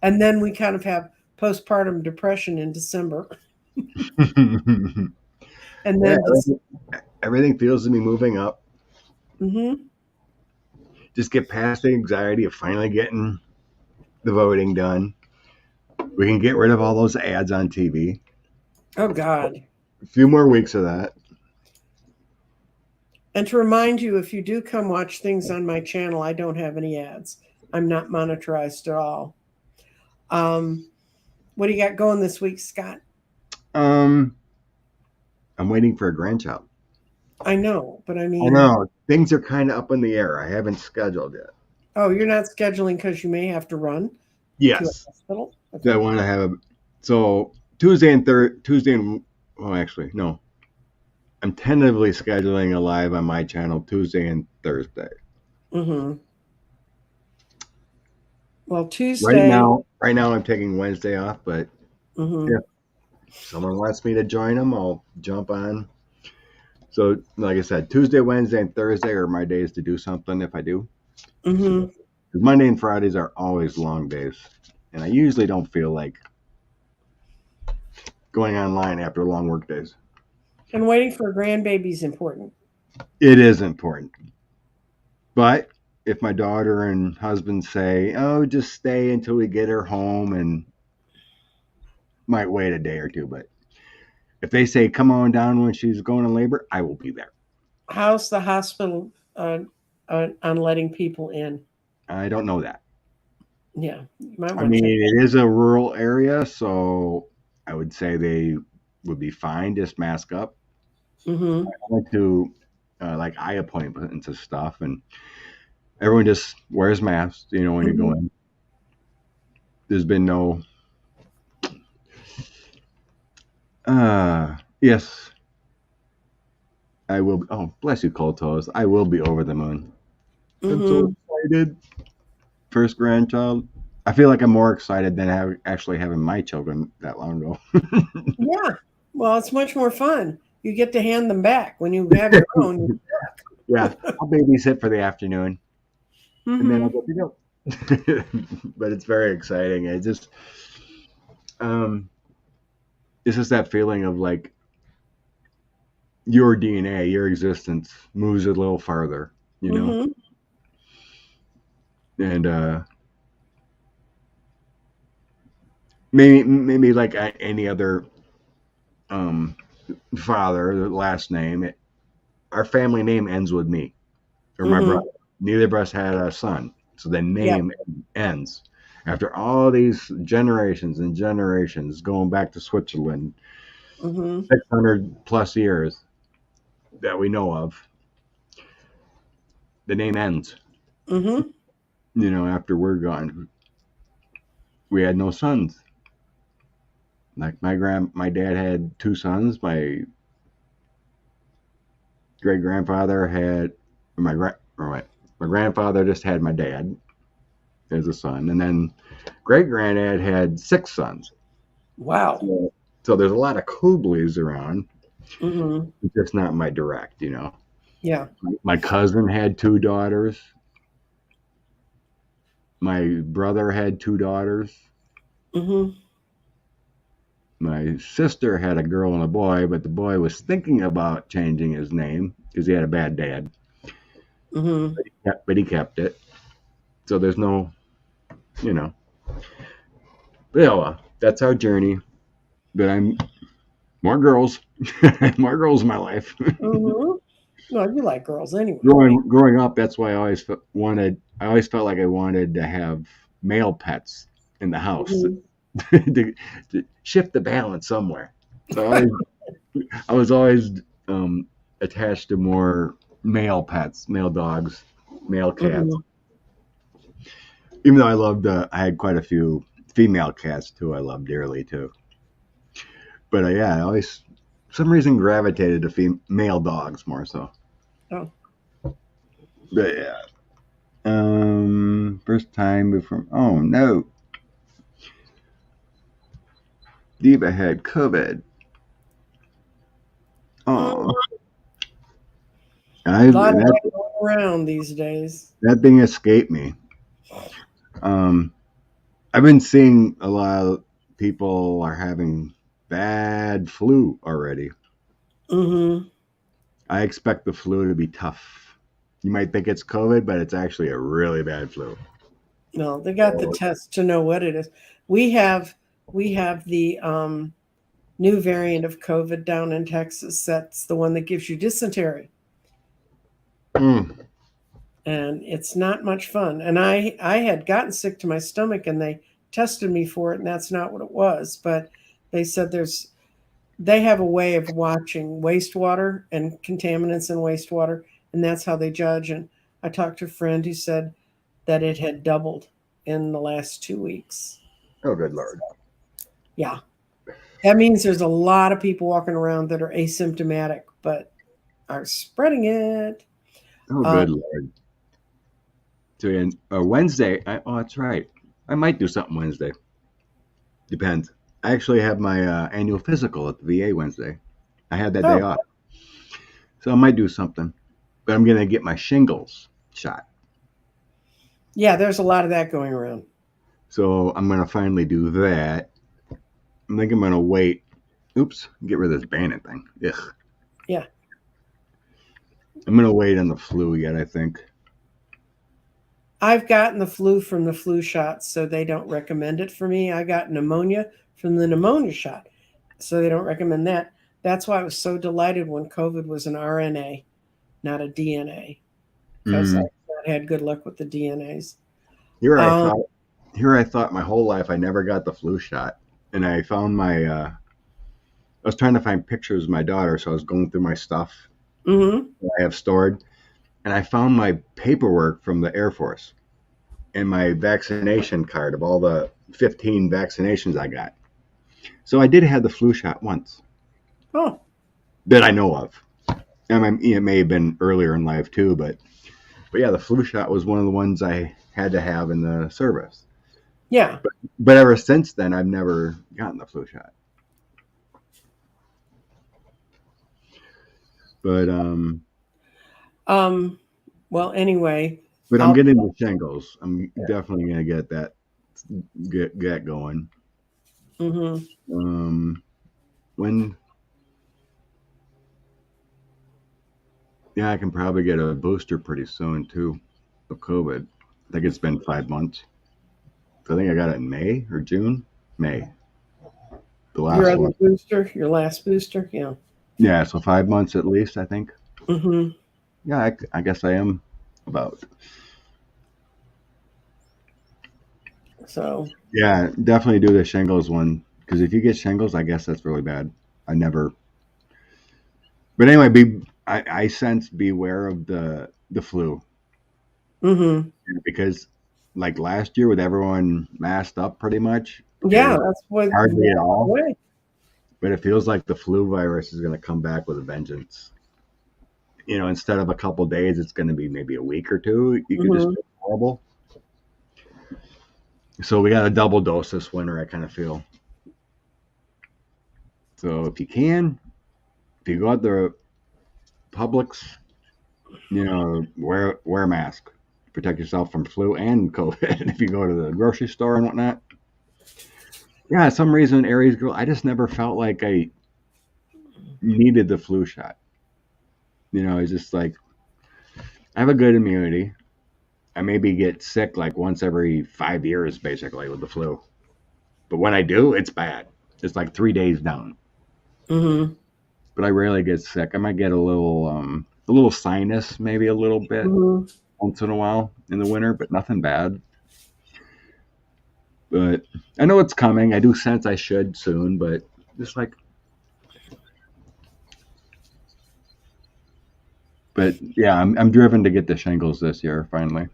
and then we kind of have postpartum depression in December, and then everything feels to be moving up. Mm-hmm. Just get past the anxiety of finally getting the voting done. We can get rid of all those ads on TV. Oh, God. A few more weeks of that. And to remind you, if you do come watch things on my channel, I don't have any ads. I'm not monetized at all. What do you got going this week, Scott? I'm waiting for a grandchild. I know, but I mean... I know. Things are kind of up in the air. I haven't scheduled yet. Oh, you're not scheduling because you may have to run yes. to a hospital? Okay. I want to have... So, well, actually, no. I'm tentatively scheduling a live on my channel Tuesday and Thursday. Mm-hmm. Well, Tuesday... Right now I'm taking Wednesday off, but if someone wants me to join them, I'll jump on. So, like I said, Tuesday, Wednesday, and Thursday are my days to do something if I do. Mm-hmm. Monday and Fridays are always long days, and I usually don't feel like going online after long work days. And waiting for a grandbaby is important. It is important. But if my daughter and husband say, oh, just stay until we get her home, and might wait a day or two, but if they say, come on down when she's going in labor, I will be there. How's the hospital on letting people in? I don't know that. Yeah. I mean, it is a rural area, so I would say they would be fine. Just mask up. Mm-hmm. I went to like eye appointments and stuff, and everyone just wears masks, when you go in. There's been no... yes. I will... Oh, bless you, cold toes. I will be over the moon. I'm so excited. First grandchild. I feel like I'm more excited than actually having my children that long ago. Yeah. Well, it's much more fun. You get to hand them back when you have your own. Yeah. I'll babysit for the afternoon. And then I'll go to go. But it's very exciting. It just... it's just that feeling of like your DNA, your existence moves a little farther, and maybe like any other father, the last name, our family name ends with me. or my Mm-hmm. brother. Neither of us had a son. So the Yeah. name ends. After all these generations and generations going back to Switzerland, Mm-hmm. 600 plus years that we know of, the name ends. Mm-hmm. After we're gone, we had no sons. Like my dad had two sons. My great grandfather had my grandfather just had my dad as a son, and then great granddad had six sons. Wow. So there's a lot of Kubleys around. Mm-hmm. It's just not my direct. Yeah. My cousin had two daughters. My brother had two daughters. Mm-hmm. My sister had a girl and a boy, but the boy was thinking about changing his name because he had a bad dad. Mm-hmm. But he kept it. So there's no, you know. But yeah, well, that's our journey. But I'm more girls, more girls in my life. Mm-hmm. Well, you like girls anyway. growing up, that's why I always wanted. I always felt like I wanted to have male pets in the house Mm-hmm. to shift the balance somewhere. So I was always attached to more male pets, male dogs, male cats. Mm-hmm. Even though I had quite a few female cats too. I loved dearly too. But yeah, I always, for some reason, gravitated to male dogs more so. Oh. But yeah, first time before. Oh no, Diva had COVID. Oh, Mm-hmm. I A lot of that that going around these days. that thing escaped me. Um, I've been seeing a lot of people are having bad flu already. Mm-hmm. I expect the flu to be tough. You might think it's COVID, but it's actually a really bad flu. No, they got the test to know what it is. We have we have the new variant of COVID down in Texas. That's the one that gives you dysentery, Mm. and it's not much fun. And I had gotten sick to my stomach, and they tested me for it, and that's not what it was. But they said they have a way of watching wastewater and contaminants in wastewater, and that's how they judge. And I talked to a friend who said that it had doubled in the last 2 weeks. Oh, good lord. Yeah. That means there's a lot of people walking around that are asymptomatic but are spreading it. Oh, Um, good lord. So Wednesday. Oh, that's right. I might do something Wednesday. Depends. I actually have my annual physical at the VA Wednesday. I had that day oh, off, so I might do something. But I'm gonna get my shingles shot. yeah, there's a lot of that going around. So I'm gonna finally do that. I think I'm gonna wait. Oops, get rid of this Bannon thing. Ugh. Yeah. I'm gonna wait on the flu yet. I think. I've gotten the flu from the flu shot, so they don't recommend it for me. I got pneumonia from the pneumonia shot, so they don't recommend that. That's why I was so delighted when COVID was an RNA, not a DNA, because I've Mm. not had good luck with the DNAs. Here I Um, thought. Here I thought my whole life I never got the flu shot, and I found my. I was trying to find pictures of my daughter, so I was going through my stuff mm-hmm. that I have stored, and I found my paperwork from the Air Force and my vaccination card of all the 15 vaccinations I got. So I did have the flu shot once Oh, that I know of. It may have been earlier in life too, but yeah, the flu shot was one of the ones I had to have in the service. yeah. But ever since then, I've never gotten the flu shot. But Um, well, anyway, I'm I'll. getting the shingles. I'm definitely gonna get that get going. Mm-hmm. Um, when Yeah, I can probably get a booster pretty soon too of COVID. I think it's been 5 months. I think I got it in May or June. May, the Your last other one. booster, your last booster, yeah. Yeah, so 5 months at least, I think. Mm-hmm. Yeah, I guess I am. about. So Yeah, definitely do the shingles one because if you get shingles, I guess that's really bad. I never. But anyway, I sense beware of the flu hmm because like last year with everyone masked up pretty much, it yeah, was that's what hardly at all. way. But it feels like the flu virus is going to come back with a vengeance. Instead of a couple days, it's going to be maybe a week or two. You could just hmm feel horrible. So we got a double dose this winter, I kind of feel. So if you go out the Publix, wear a mask. Protect yourself from flu and COVID. If you go to the grocery store and whatnot. Yeah, some reason Aries girl, I just never felt like I needed the flu shot. It's just like I have a good immunity. I maybe get sick like once every 5 years, basically, with the flu. But when I do, it's bad. It's like 3 days down. hmm But I rarely get sick. I might get a little sinus, maybe a little bit hmm once in a while in the winter, but nothing bad. But I know it's coming. I do sense I should soon, but just like, but yeah, I'm driven to get the shingles this year finally.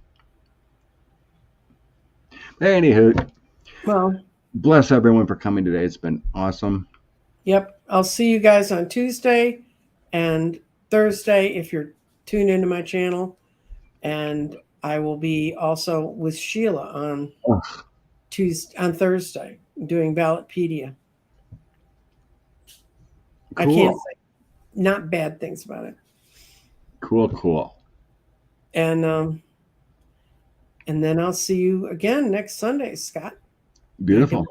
Anywho, Well, bless everyone for coming today. It's been awesome. yep. I'll see you guys on Tuesday and Thursday if you're tuned into my channel. And I will be also with Sheila on Oh, Thursday doing Ballotpedia. I can't cool, say not bad things about it. cool. And then I'll see you again next Sunday, Scott. Back in Beautiful.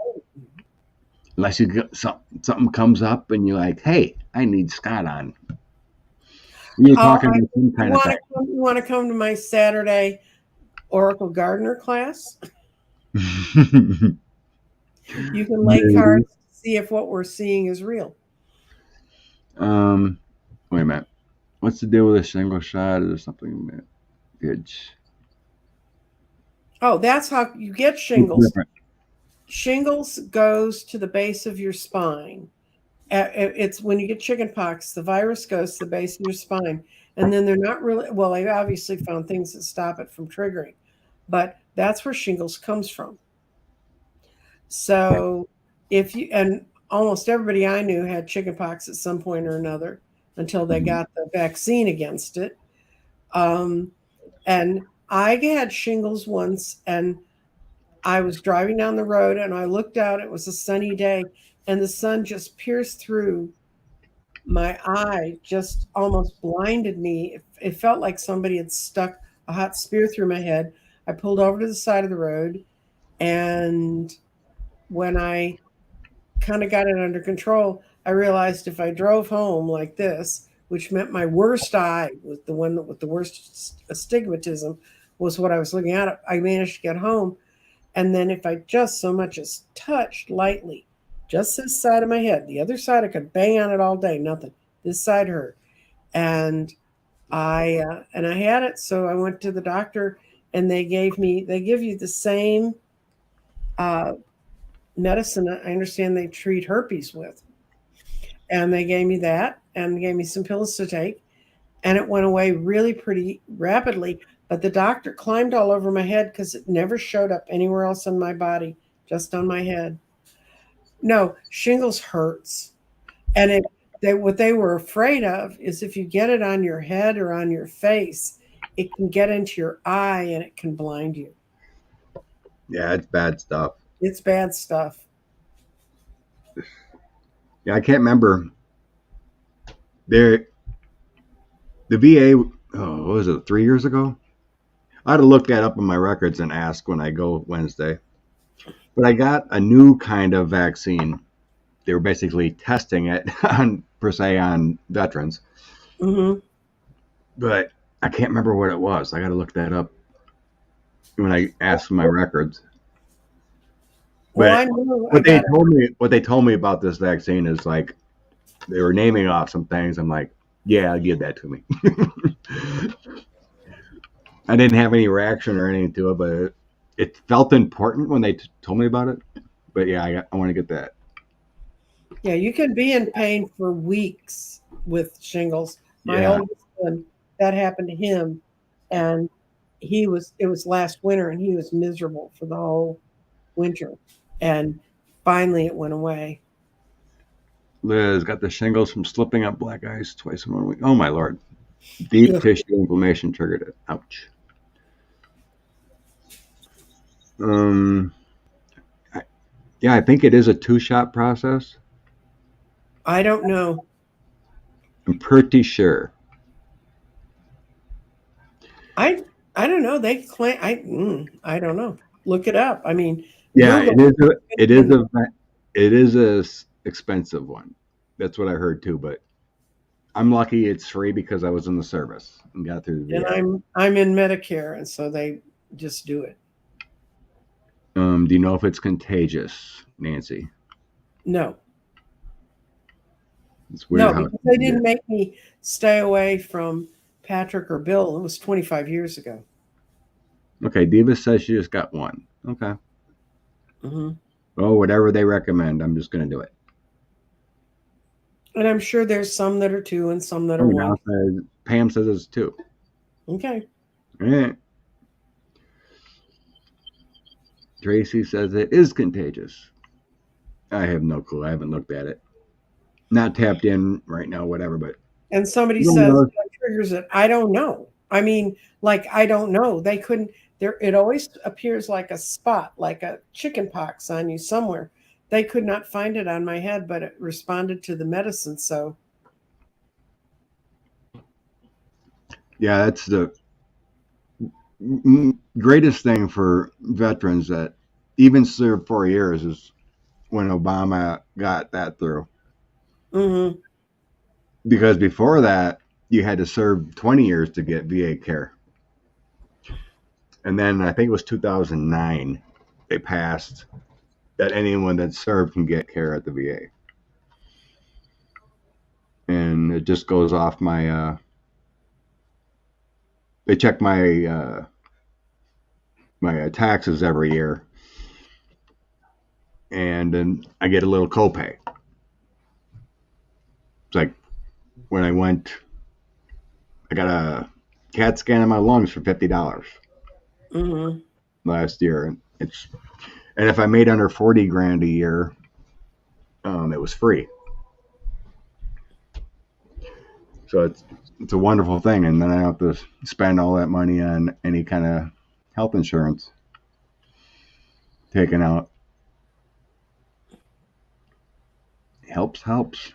Unless you get something comes up and you're like, hey, I need Scott on. You're Oh, talking about some kind of thing. you want to come to my Saturday Oracle Gardener class? You can lay Maybe. cards to see if what we're seeing is real. Um, Wait a minute. What's the deal with a shingle shot? Is there something good? Oh, that's how you get It's shingles. different. Shingles goes to the base of your spine. It's when you get chickenpox, the virus goes to the base of your spine. And then they're not really, well, I obviously found things that stop it from triggering, but that's where shingles comes from. So and almost everybody I knew had chickenpox at some point or another until they Mhm. got the vaccine against it. Um, and I had shingles once, and I was driving down the road and I looked out. It was a sunny day, and the sun just pierced through my eye, just almost blinded me. It felt like somebody had stuck a hot spear through my head. I pulled over to the side of the road, and when I kind of got it under control, I realized if I drove home like this, which meant my worst eye was the one with the worst astigmatism, was what I was looking at. I managed to get home. And then if I just so much as touched lightly, just this side of my head, the other side I could bang on it all day, nothing. This side hurt, and I had it. So I went to the doctor, and they give you the same uh, medicine I understand they treat herpes with, and they gave me that and gave me some pills to take, and it went away really pretty rapidly. But the doctor climbed all over my head because it never showed up anywhere else in my body, just on my head. No, shingles hurts. And what they were afraid of is if you get it on your head or on your face, it can get into your eye and it can blind you. Yeah, it's bad stuff. It's bad stuff. Yeah, I can't remember. There, the VA. Oh, what was it? 3 years ago? I had to look that up in my records and ask when I go Wednesday. But I got a new kind of vaccine. They were basically testing it on per se on veterans, Mm-hmm. but I can't remember what it was. I got to look that up when I asked for my records. Well, But I knew I got it. what they told me about this vaccine is like they were naming off some things. I'm like, yeah, give that to me. I didn't have any reaction or anything to it, but it felt important when they told me about it. But yeah, I want to get that. Yeah, you can be in pain for weeks with shingles. My Yeah, oldest son, that happened to him, and it was last winter, and he was miserable for the whole winter. And finally, it went away. Liz got the shingles from slipping up black ice twice in 1 week. Oh my lord! Deep Ugh. tissue inflammation triggered it. Ouch. Um, I, yeah, I think it is a 2-shot process. I don't know. I'm pretty sure. I I don't know. They claim I don't know. Look it up. I mean, Yeah, Google. it is a expensive one. That's what I heard too. But I'm lucky it's free because I was in the service and got through the And VA. I'm in Medicare, and so they just do it. Do you know if it's contagious, Nancy? No, It's weird no, how. because they didn't make me stay away from Patrick or Bill. It was 25 years ago. Okay, Diva says she just got one. Okay. Hmm. Well, whatever they recommend, I'm just going to do it. And I'm sure there's some that are two and some that are Oh, one. now Pam says it's 2. Okay. All right. Tracy says it is contagious. I have no clue. I haven't looked at it. Not tapped in right now, whatever, but And somebody who says knows? what triggers it. I don't know. I mean, like I don't know. They couldn't there it always appears like a spot, like a chicken pox on you somewhere. They could not find it on my head, but it responded to the medicine. So Yeah, that's the greatest thing for veterans that even served 4 years is when Obama got that through. mhm. Because before that, you had to serve 20 years to get VA care. And then I think it was 2009, they passed that anyone that served can get care at the VA. And it just goes off my, they check my taxes every year. And then I get a little copay. It's like when I got a CAT scan of my lungs for $50 Mhm. last year. And if I made under 40 grand a year, it was free. So it's a wonderful thing, and then I don't have to spend all that money on any kind of health insurance taken out. Helps.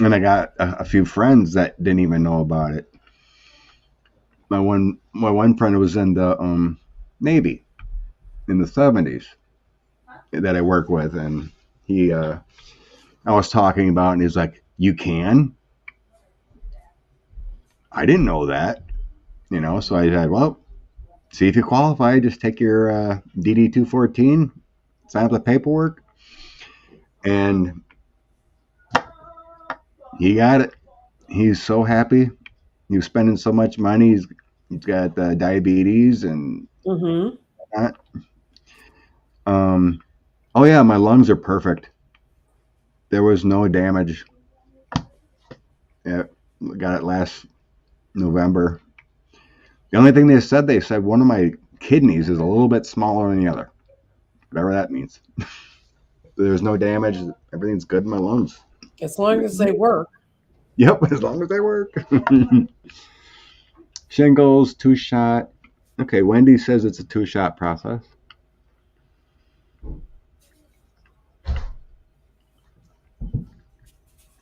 And I got a few friends that didn't even know about it. My one friend was in the Navy in the 70s that I work with, and he I was talking about, and he's like, "You can." I didn't know that, So I said, "Well, see if you qualify. Just take your DD 214, sign up the paperwork, and he got it. He's so happy. He was spending so much money. He's got diabetes and Mhm. that. Oh yeah, my lungs are perfect. There was no damage. Yeah, got it last November. The only thing they said one of my kidneys is a little bit smaller than the other, whatever that means. There's no damage. Everything's good in my lungs. As long as they work. Yep, as long as they work. Shingles, 2-shot. Okay, Wendy says it's a 2-shot process.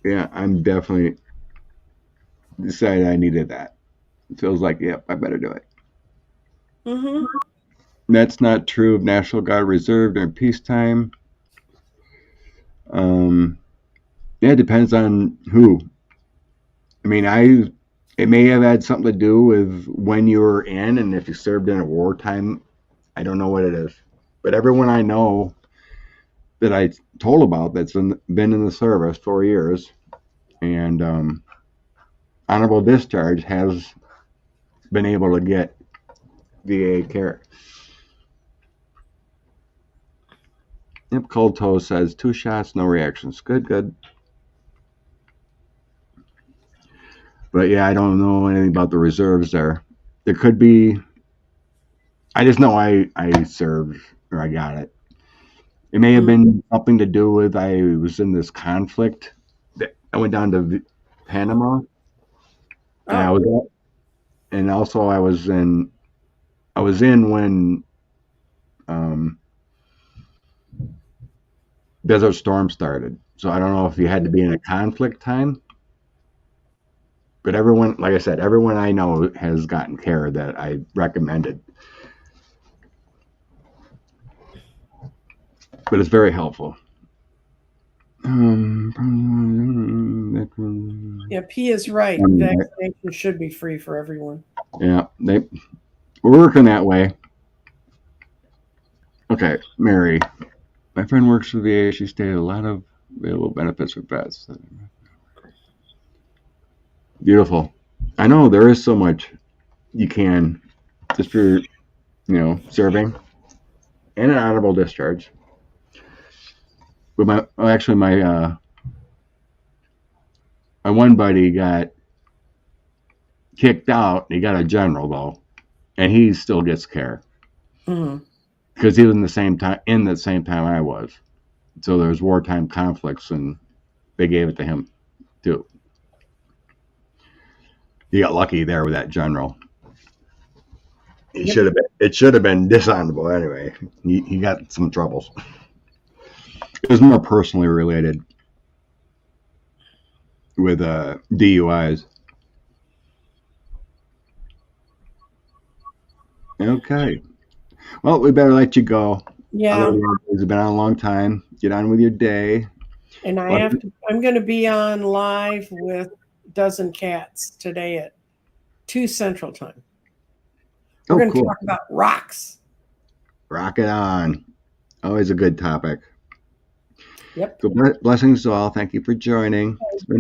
Yeah, I'm definitely decided I needed that. It feels like, yep, I better do it. Mhm. That's not true of National Guard Reserve during peacetime. Um, yeah, it depends on who. I mean, it may have had something to do with when you were in, and if you served in a wartime, I don't know what it is. But everyone I know that I told about that's been in the service 4 years and honorable discharge has been able to get VA care. Yep, Cold Toe says 2 shots, no reactions. Good, good. But yeah, I don't know anything about the reserves there. There could be. I just know I served or I got it. It may have been something to do with I was in this conflict. I went down to Panama, and I was, and also I was in when Desert Storm started. So I don't know if you had to be in a conflict time. But everyone, like I said, everyone I know has gotten care that I recommended. But it's very helpful. Yeah, P is right. Vaccination should be free for everyone. Yeah, we're working that way. Okay, Mary. My friend works for VA. She stated a lot of available benefits for vets. Beautiful. I know there is so much you can just for serving and an honorable discharge. But my one buddy got kicked out. He got a general though, and he still gets care because he was in the same time I was. So there's wartime conflicts, and they gave it to him too. He got lucky there with that general. It should have been dishonorable anyway. He got some troubles. It was more personally related with DUIs. Okay. Well, we better let you go. Yeah. It's been on a long time. Get on with your day. And I'm going to be on live with Dozen Cats today at 2 Central Time. We're going to talk about rocks. Rock it on. Always a good topic. Yep. So blessings to all. Thank you for joining. It's been